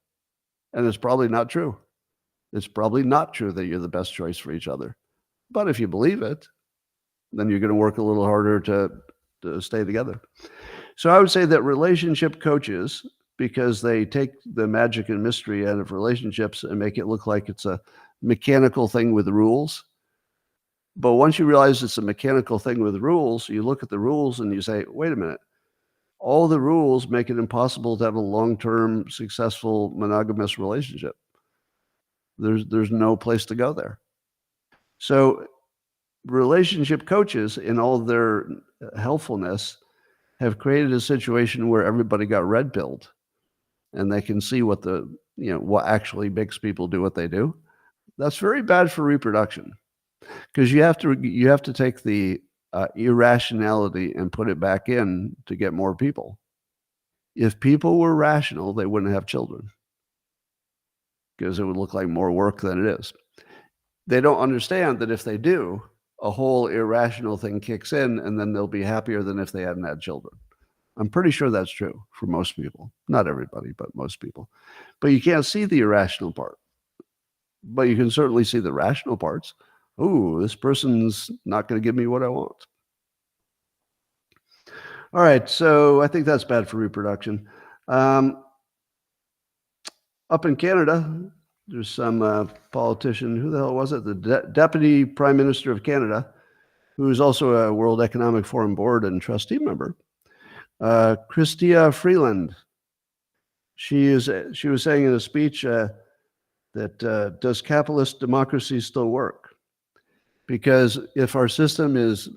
And it's probably not true. It's probably not true that you're the best choice for each other. But if you believe it, then you're going to work a little harder to stay together. So I would say that relationship coaches, because they take the magic and mystery out of relationships and make it look like it's a mechanical thing with rules. But once you realize it's a mechanical thing with rules, you look at the rules and you say, wait a minute, all the rules make it impossible to have a long-term, successful, monogamous relationship. There's no place to go there. So relationship coaches, in all their helpfulness, have created a situation where everybody got red pilled, and they can see what what actually makes people do what they do. That's very bad for reproduction, because you have to take the irrationality and put it back in to get more people. If people were rational, they wouldn't have children, because it would look like more work than it is. They don't understand that if they do, a whole irrational thing kicks in, and then they'll be happier than if they hadn't had children. I'm pretty sure that's true for most people. Not everybody, but most people. But you can't see the irrational part. But you can certainly see the rational parts. Ooh, this person's not going to give me what I want. All right, so I think that's bad for reproduction. Up in Canada, there's some politician, who the hell was it? The Deputy Prime Minister of Canada, who's also a World Economic Forum board and trustee member, Chrystia Freeland. She was saying in a speech that does capitalist democracy still work? Because if our system is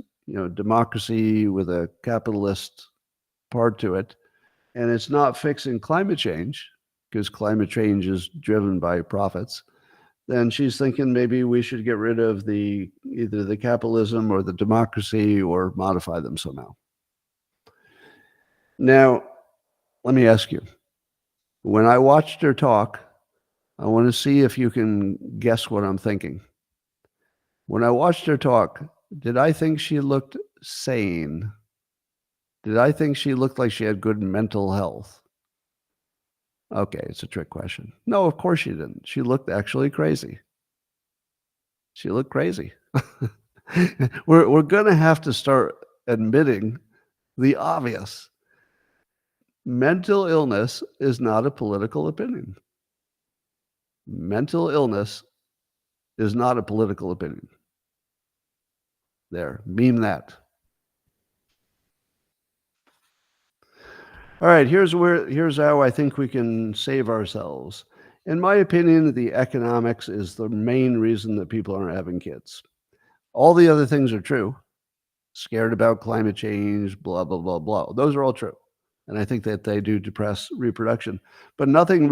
democracy with a capitalist part to it, and it's not fixing climate change, because climate change is driven by profits, then she's thinking maybe we should get rid of either the capitalism or the democracy, or modify them somehow. Now, let me ask you, when I watched her talk, I want to see if you can guess what I'm thinking. When I watched her talk, did I think she looked sane? Did I think she looked like she had good mental health? Okay, it's a trick question. No, of course she didn't. She looked actually crazy. She looked crazy. We're going to have to start admitting the obvious. Mental illness is not a political opinion. Mental illness is not a political opinion. There, meme that. All right, here's how I think we can save ourselves. In my opinion, the economics is the main reason that people aren't having kids. All the other things are true. Scared about climate change, blah, blah, blah, blah. Those are all true. And I think that they do depress reproduction, but nothing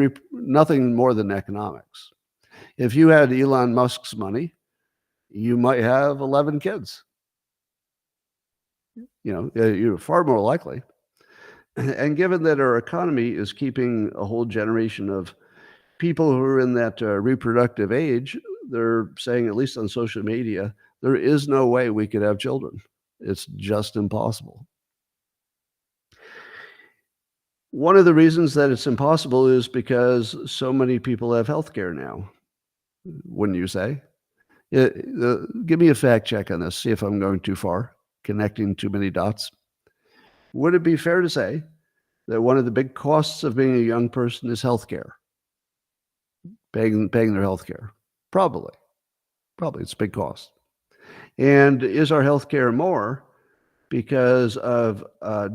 more than economics. If you had Elon Musk's money, you might have 11 kids. You're far more likely. And given that our economy is keeping a whole generation of people who are in that reproductive age, they're saying, at least on social media, there is no way we could have children. It's just impossible. One of the reasons that it's impossible is because so many people have health care now, wouldn't you say? Give me a fact check on this, see if I'm going too far, connecting too many dots. Would it be fair to say that one of the big costs of being a young person is health care? Paying their health care? Probably. It's a big cost. And is our health care more because of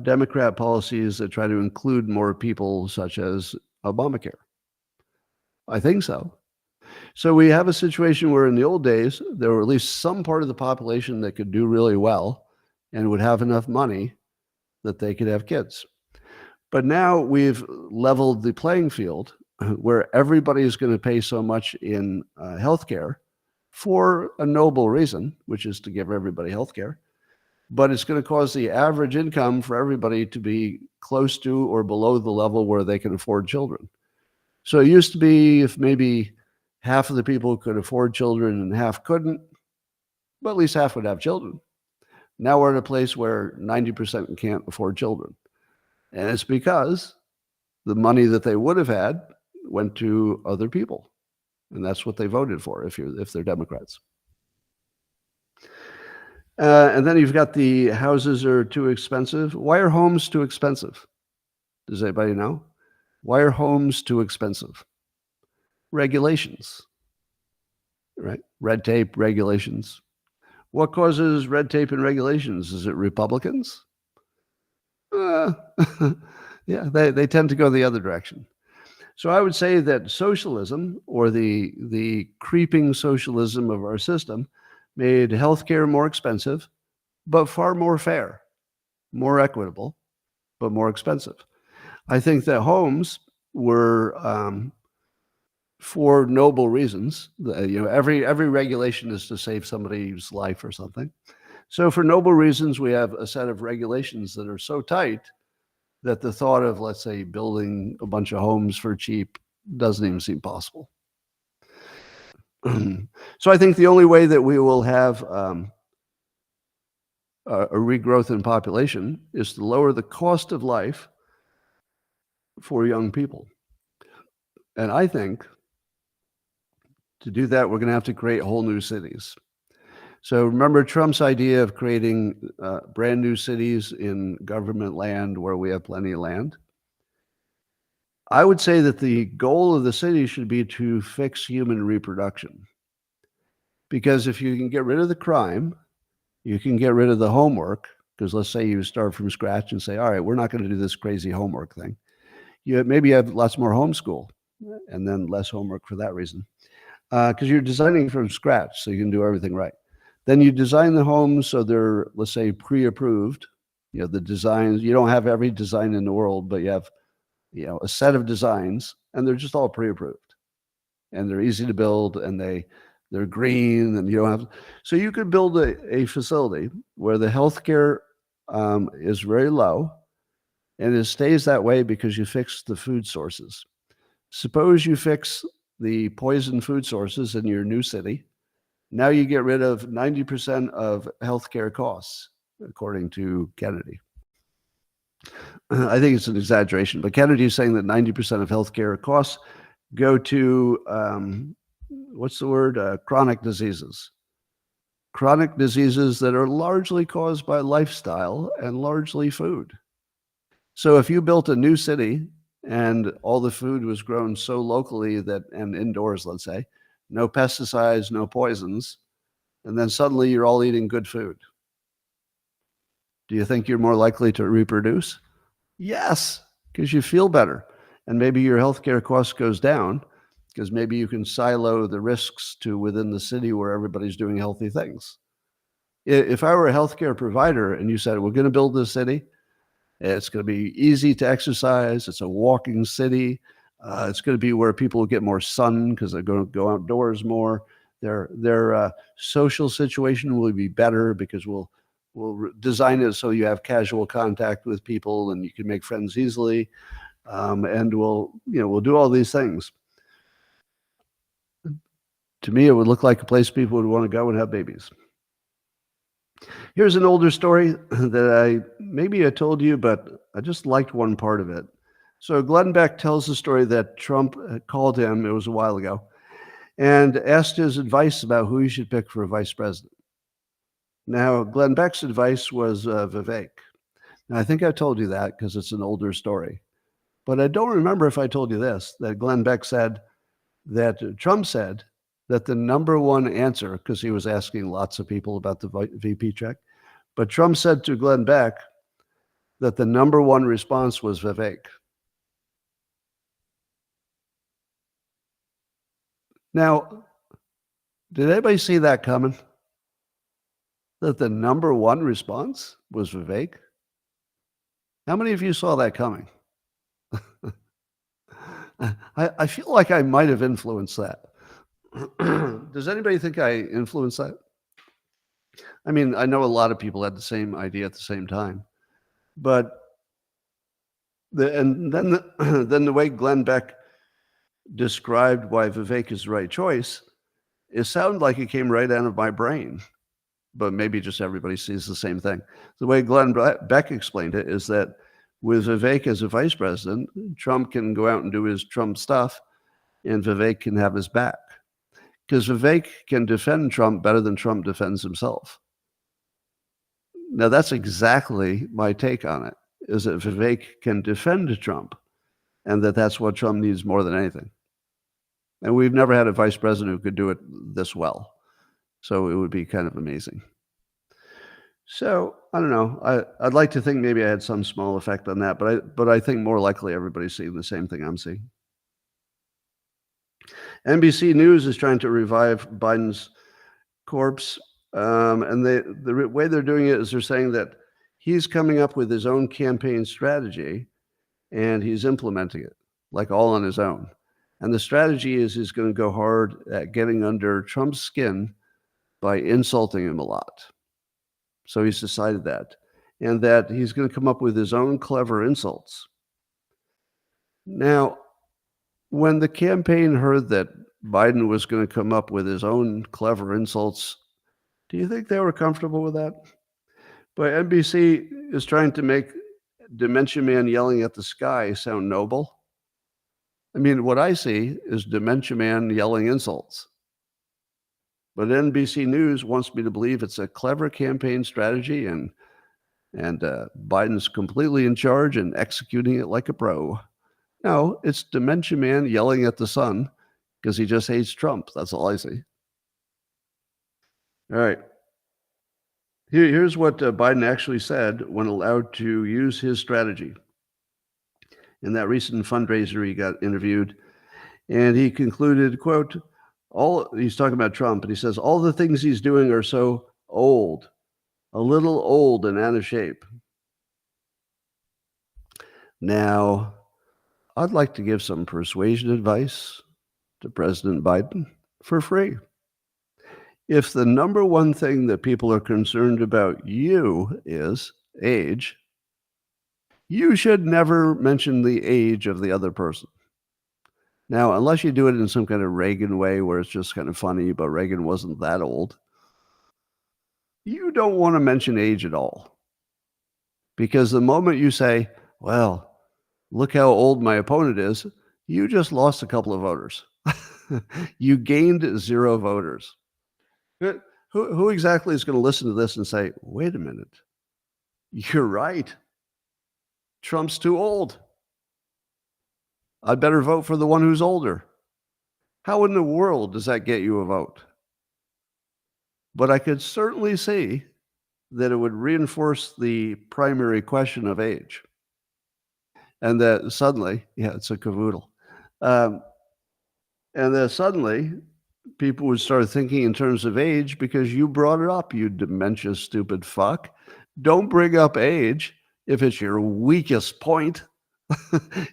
Democrat policies that try to include more people, such as Obamacare? I think so. So we have a situation where in the old days, there were at least some part of the population that could do really well and would have enough money that they could have kids. But now we've leveled the playing field where everybody is going to pay so much in healthcare for a noble reason, which is to give everybody healthcare. But it's going to cause the average income for everybody to be close to or below the level where they can afford children. So it used to be if maybe half of the people could afford children and half couldn't, but at least half would have children. Now we're in a place where 90% can't afford children. And it's because the money that they would have had went to other people. And that's what they voted for if they're Democrats. And then you've got the houses are too expensive. Why are homes too expensive? Does anybody know? Why are homes too expensive? Regulations, right? Red tape, regulations. What causes red tape and regulations? Is it Republicans? Yeah, they tend to go the other direction. So I would say that socialism, or the creeping socialism of our system, made healthcare more expensive, but far more fair, more equitable, but more expensive. I think that homes were for noble reasons. Every regulation is to save somebody's life or something. So for noble reasons, we have a set of regulations that are so tight that the thought of, let's say, building a bunch of homes for cheap doesn't even seem possible. So I think the only way that we will have a regrowth in population is to lower the cost of life for young people. And I think to do that, we're going to have to create whole new cities. So remember Trump's idea of creating brand new cities in government land where we have plenty of land? I would say that the goal of the city should be to fix human reproduction. Because if you can get rid of the crime, you can get rid of the homework, because let's say you start from scratch and say, all right, we're not going to do this crazy homework thing. Maybe you have lots more homeschool and then less homework for that reason. Because you're designing from scratch, so you can do everything right. Then you design the homes so they're, let's say, pre-approved. The designs, you don't have every design in the world, but you have, a set of designs, and they're just all pre-approved. And they're easy to build, and they're green, and you don't have. So you could build a facility where the healthcare is very low, and it stays that way because you fix the food sources. Suppose you fix the poison food sources in your new city. Now you get rid of 90% of healthcare costs, according to Kennedy. I think it's an exaggeration, but Kennedy is saying that 90% of healthcare costs go to, chronic diseases. Chronic diseases that are largely caused by lifestyle and largely food. So if you built a new city and all the food was grown so locally and indoors, let's say, no pesticides, no poisons, and then suddenly you're all eating good food. Do you think you're more likely to reproduce? Yes, because you feel better. And maybe your healthcare cost goes down because maybe you can silo the risks to within the city where everybody's doing healthy things. If I were a healthcare provider and you said, we're going to build this city, it's going to be easy to exercise, it's a walking city, it's going to be where people get more sun because they're going to go outdoors more. Their social situation will be better because we'll design it so you have casual contact with people and you can make friends easily, and we'll do all these things. To me, it would look like a place people would want to go and have babies. Here's an older story that maybe I told you, but I just liked one part of it. So Glenn Beck tells the story that Trump called him, it was a while ago, and asked his advice about who he should pick for vice president. Now, Glenn Beck's advice was Vivek. Now, I think I told you that because it's an older story. But I don't remember if I told you this, that Glenn Beck said that Trump said that the number one answer, because he was asking lots of people about the VP check, but Trump said to Glenn Beck that the number one response was Vivek. Now, did anybody see that coming? That the number one response was Vivek? How many of you saw that coming? I feel like I might have influenced that. Does anybody think I influenced that? I mean, I know a lot of people had the same idea at the same time, but then the way Glenn Beck described why Vivek is the right choice, it sounded like it came right out of my brain, but maybe just everybody sees the same thing. The way Glenn Beck explained it is that with Vivek as a vice president, Trump can go out and do his Trump stuff, and Vivek can have his back. Because Vivek can defend Trump better than Trump defends himself. Now, that's exactly my take on it, is that Vivek can defend Trump, and that's what Trump needs more than anything. And we've never had a vice president who could do it this well. So it would be kind of amazing. So I don't know. I'd like to think maybe I had some small effect on that, but I think more likely everybody's seeing the same thing I'm seeing. NBC News is trying to revive Biden's corpse And the way they're doing it is they're saying that he's coming up with his own campaign strategy and he's implementing it, like all on his own. And the strategy is he's going to go hard at getting under Trump's skin by insulting him a lot. So he's decided that. And that he's going to come up with his own clever insults. Now, when the campaign heard that Biden was going to come up with his own clever insults, do you think they were comfortable with that? But NBC is trying to make Dementia Man yelling at the sky sound noble. I mean, what I see is Dementia Man yelling insults. But NBC News wants me to believe it's a clever campaign strategy and Biden's completely in charge and executing it like a pro. No, it's Dementia Man yelling at the sun because he just hates Trump. That's all I see. All right. Here's what Biden actually said when allowed to use his strategy. In that recent fundraiser, he got interviewed, and he concluded, quote, he's talking about Trump, and he says, all the things he's doing are so old, a little old and out of shape. Now, I'd like to give some persuasion advice to President Biden for free. If the number one thing that people are concerned about you is age, you should never mention the age of the other person. Now, unless you do it in some kind of Reagan way where it's just kind of funny, but Reagan wasn't that old, you don't want to mention age at all. Because the moment you say, well, look how old my opponent is, you just lost a couple of voters. You gained 0 voters. Who exactly is going to listen to this and say, wait a minute, you're right. Trump's too old. I'd better vote for the one who's older. How in the world does that get you a vote? But I could certainly see that it would reinforce the primary question of age. And that suddenly, it's a cavoodle. And that suddenly people would start thinking in terms of age because you brought it up, you dementia stupid fuck. Don't bring up age if it's your weakest point.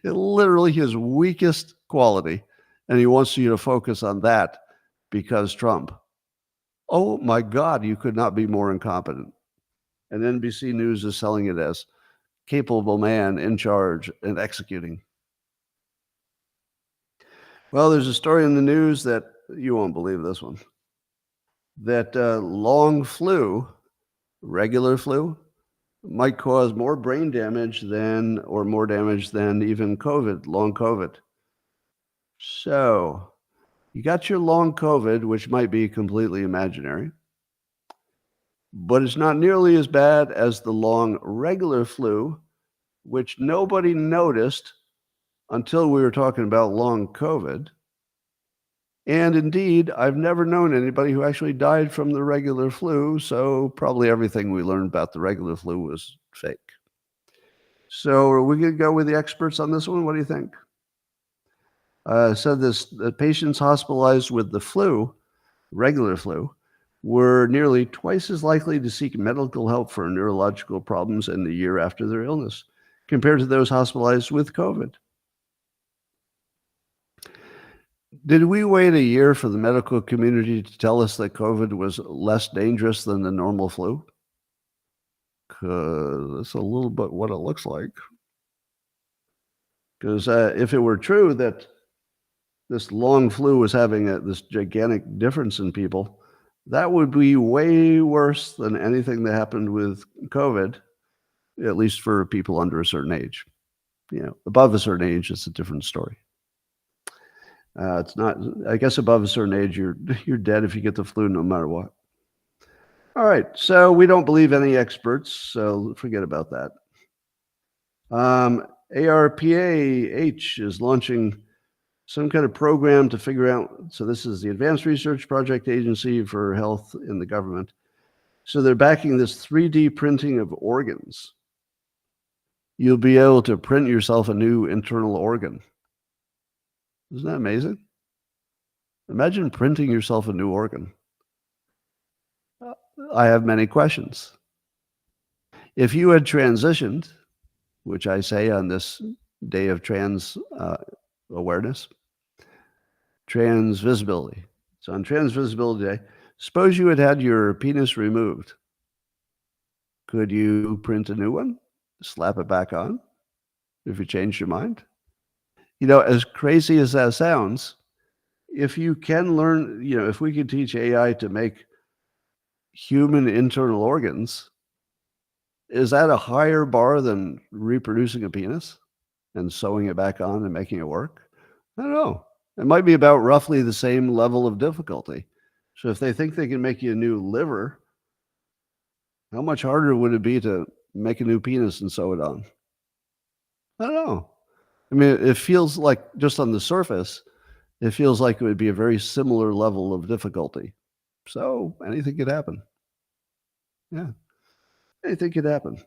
Literally his weakest quality. And he wants you to focus on that because Trump. Oh my God, you could not be more incompetent. And NBC News is selling it as capable man in charge and executing. Well, there's a story in the news that you won't believe this one. That long flu, regular flu, might cause more brain damage or more damage than even COVID, long COVID. So you got your long COVID, which might be completely imaginary, but it's not nearly as bad as the long regular flu, which nobody noticed until we were talking about long COVID. And indeed, I've never known anybody who actually died from the regular flu, so probably everything we learned about the regular flu was fake. So are we going to go with the experts on this one? What do you think? Said the patients hospitalized with the flu, regular flu, were nearly twice as likely to seek medical help for neurological problems in the year after their illness compared to those hospitalized with COVID. Did we wait a year for the medical community to tell us that COVID was less dangerous than the normal flu? Because that's a little bit what it looks like. Because if it were true that this long flu was having this gigantic difference in people, that would be way worse than anything that happened with COVID, at least for people under a certain age. Above a certain age, it's a different story. It's not, I guess above a certain age, you're dead if you get the flu no matter what. All right, so we don't believe any experts, so forget about that. ARPA-H is launching some kind of program to figure out, so this is the Advanced Research Project Agency for Health in the government. So they're backing this 3D printing of organs. You'll be able to print yourself a new internal organ. Isn't that amazing? Imagine printing yourself a new organ. I have many questions. If you had transitioned, which I say on this day of trans awareness, trans visibility. So on Trans Visibility Day, suppose you had had your penis removed. Could you print a new one, slap it back on, if you changed your mind? You know, as crazy as that sounds, if you can learn, you know, if we could teach AI to make human internal organs, is that a higher bar than reproducing a penis and sewing it back on and making it work? I don't know. It might be about roughly the same level of difficulty. So if they think they can make you a new liver, how much harder would it be to make a new penis and sew it on? I don't know. I mean, it feels like, just on the surface, it feels like it would be a very similar level of difficulty. So anything could happen. Yeah, anything could happen.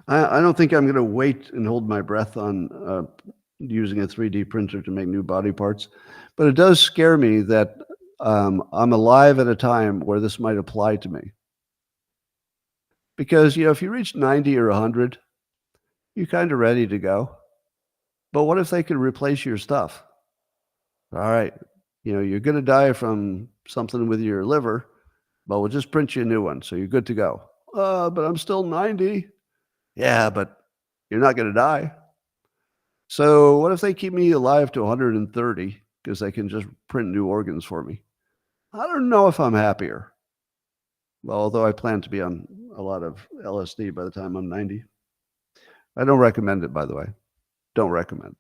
I don't think I'm going to wait and hold my breath on using a 3D printer to make new body parts, but it does scare me that I'm alive at a time where this might apply to me. Because, you know, if you reach 90 or 100, you're kind of ready to go. But what if they could replace your stuff? All right, you know, you're going to die from something with your liver, but we'll just print you a new one, so you're good to go. But I'm still 90. Yeah, but you're not going to die. So what if they keep me alive to 130 because they can just print new organs for me? I don't know if I'm happier. Well, although I plan to be on a lot of LSD by the time I'm 90. I don't recommend it, by the way. Don't recommend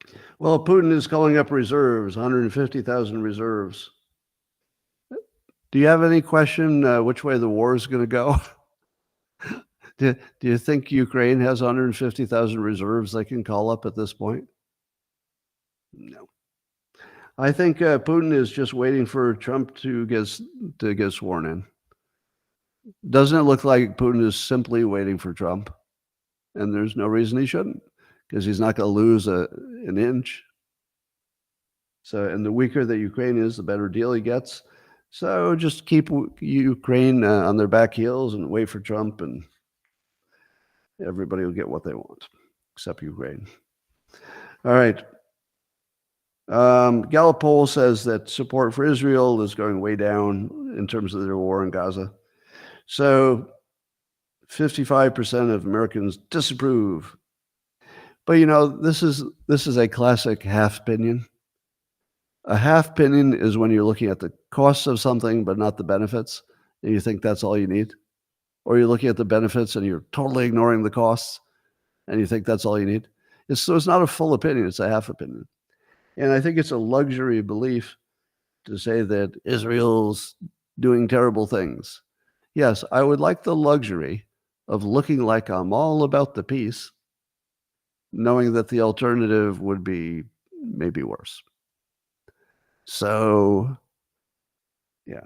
it. Well, Putin is calling up reserves, 150,000 reserves. Do you have any question which way the war is going to go? Do you think Ukraine has 150,000 reserves they can call up at this point? No. I think Putin is just waiting for Trump to get sworn in. Doesn't it look like Putin is simply waiting for Trump? And there's no reason he shouldn't, because he's not going to lose an inch. So, and the weaker that Ukraine is, the better deal he gets. So just keep Ukraine on their back heels and wait for Trump, and everybody will get what they want, except Ukraine. All right. Gallup poll says that support for Israel is going way down in terms of their war in Gaza. So 55% of Americans disapprove. But you know, this is a classic half opinion. A half opinion is when you're looking at the costs of something but not the benefits, and you think that's all you need. Or you're looking at the benefits and you're totally ignoring the costs, and you think that's all you need. So it's not a full opinion, it's a half opinion. And I think it's a luxury belief to say that Israel's doing terrible things. Yes, I would like the luxury of looking like I'm all about the peace, knowing that the alternative would be maybe worse. So, yeah,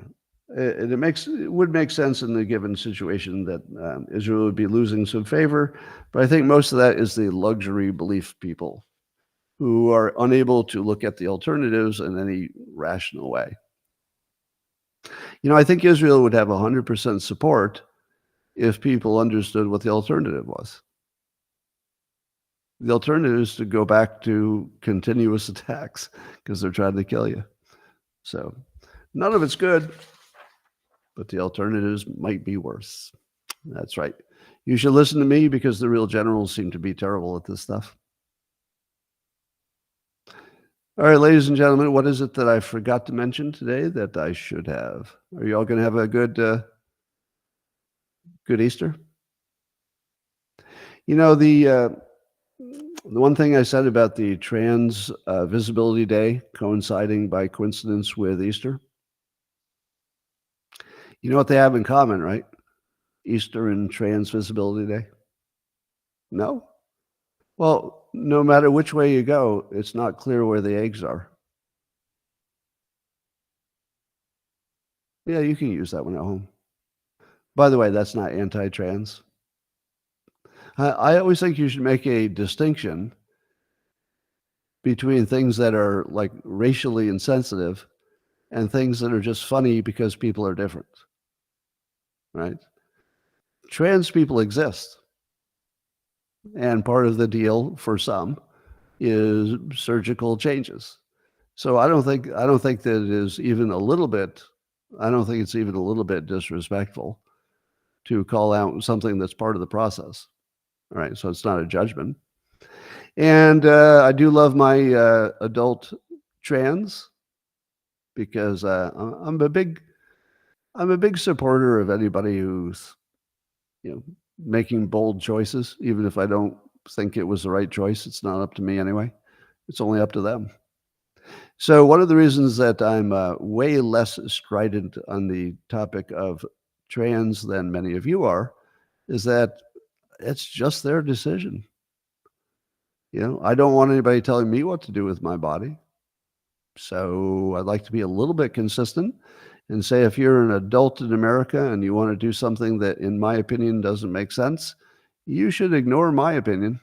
it would make sense in the given situation that Israel would be losing some favor, but I think most of that is the luxury belief people who are unable to look at the alternatives in any rational way. You know, I think Israel would have 100% support if people understood what the alternative was. The alternative is to go back to continuous attacks because they're trying to kill you. So none of it's good, but the alternatives might be worse. That's right. You should listen to me because the real generals seem to be terrible at this stuff. All right, ladies and gentlemen, what is it that I forgot to mention today that I should have? Are you all going to have a good Easter? You know, the one thing I said about the Trans Visibility Day coinciding by coincidence with Easter, you know what they have in common, right? Easter and Trans Visibility Day? No? Well, no matter which way you go, it's not clear where the eggs are. Yeah, you can use that one at home. By the way, that's not anti-trans. I always think you should make a distinction between things that are like racially insensitive and things that are just funny because people are different, right? Trans people exist. And part of the deal for some is surgical changes. So I don't think that it is even a little bit, I don't think it's even a little bit disrespectful to call out something that's part of the process. All right, so it's not a judgment. And I do love my adult trans because I'm a big supporter of anybody who's, you know, making bold choices, even if I don't think it was the right choice. It's not up to me anyway. It's only up to them. So one of the reasons that I'm way less strident on the topic of trans than many of you are is that it's just their decision. You know, I don't want anybody telling me what to do with my body. So I'd like to be a little bit consistent and say, if you're an adult in America and you want to do something that, in my opinion, doesn't make sense, you should ignore my opinion.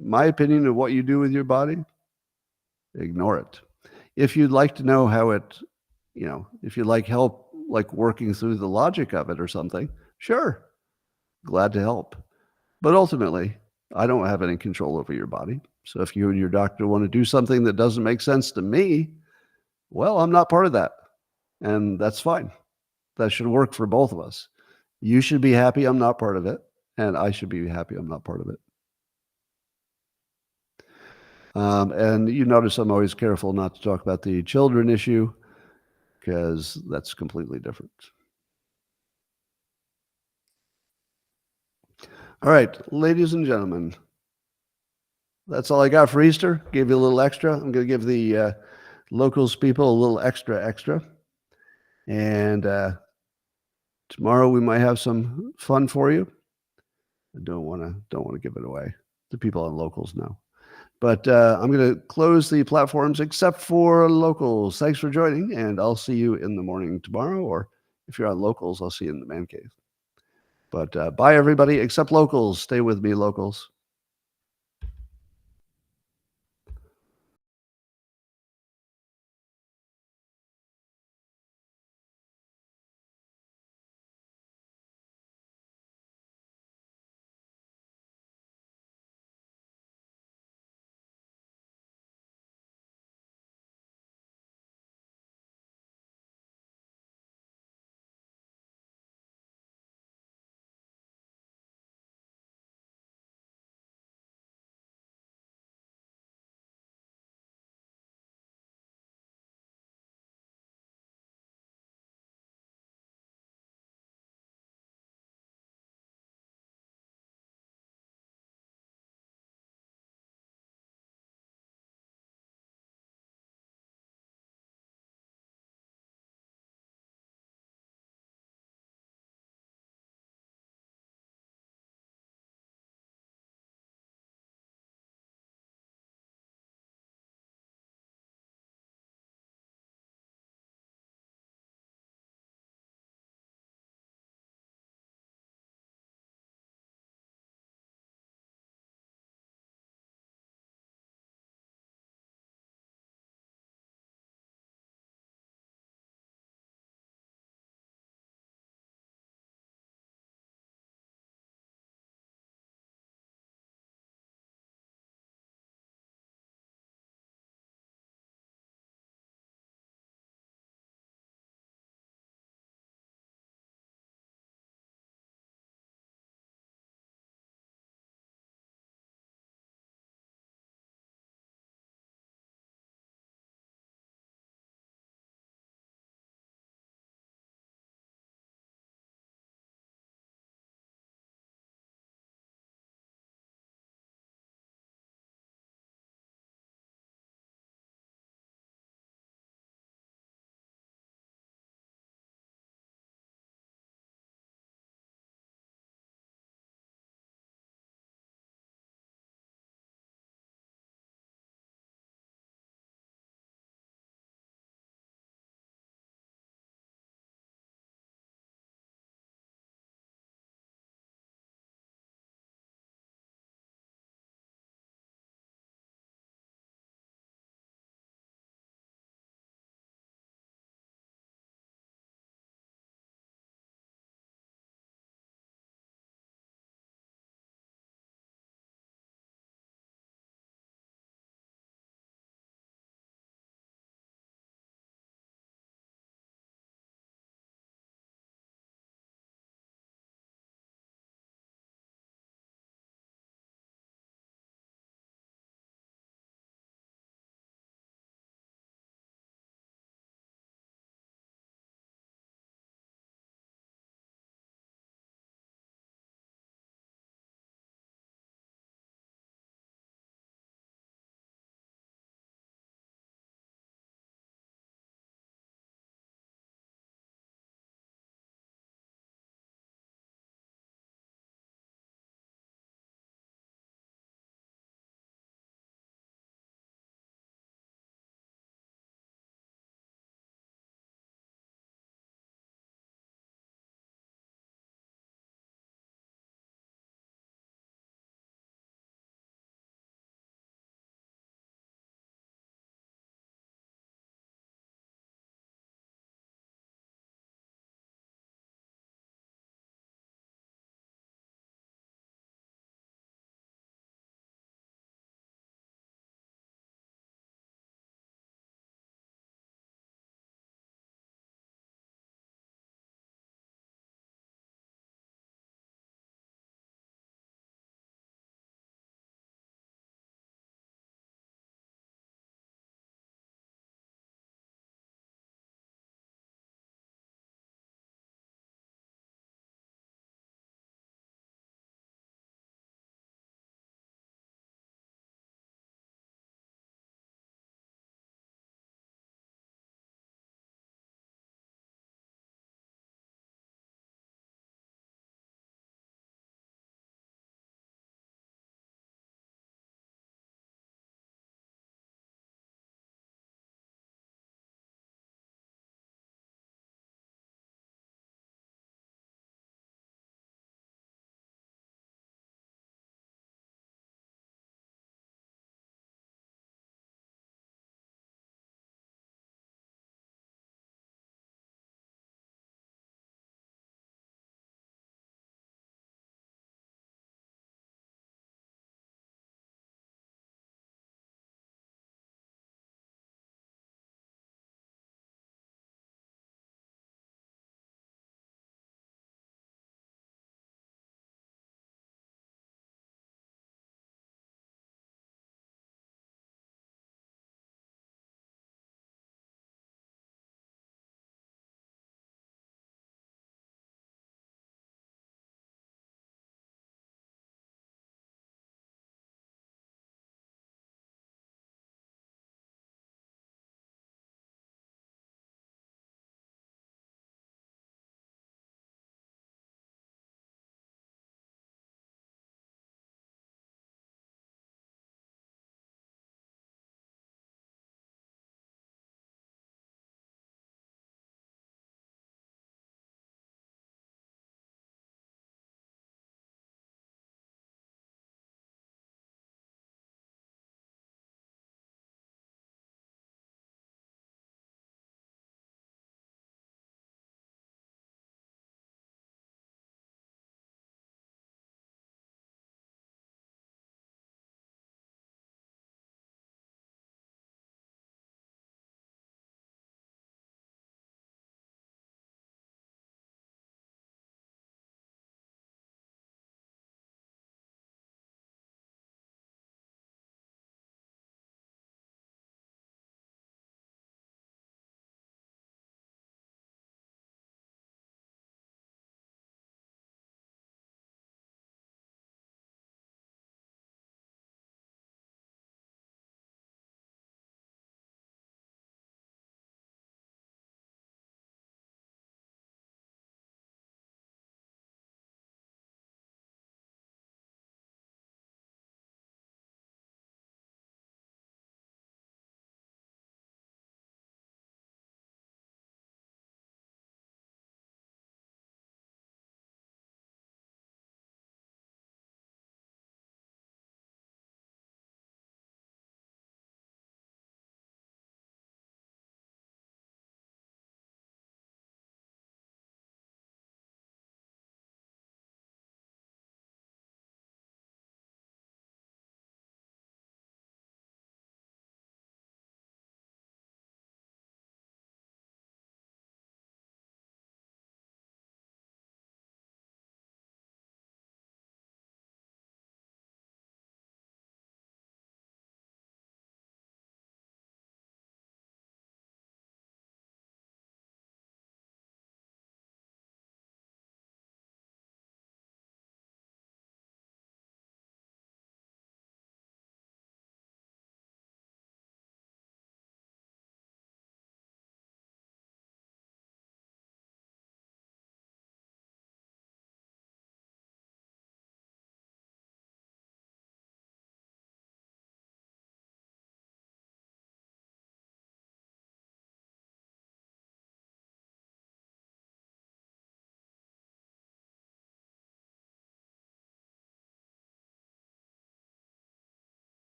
My opinion of what you do with your body, ignore it. If you'd like to know how it, you know, if you'd like help, like working through the logic of it or something, sure, glad to help. But ultimately, I don't have any control over your body. So if you and your doctor want to do something that doesn't make sense to me, well, I'm not part of that. And that's fine. That should work for both of us. You should be happy I'm not part of it, and I should be happy I'm not part of it. And you notice I'm always careful not to talk about the children issue because that's completely different. All right, ladies and gentlemen, that's all I got for Easter. Gave you a little extra. I'm going to give the locals people a little extra. And tomorrow we might have some fun for you. I don't want to give it away. The people on locals know. But I'm going to close the platforms except for locals. Thanks for joining, and I'll see you in the morning tomorrow. Or if you're on locals, I'll see you in the man cave. But bye, everybody, except locals. Stay with me, locals.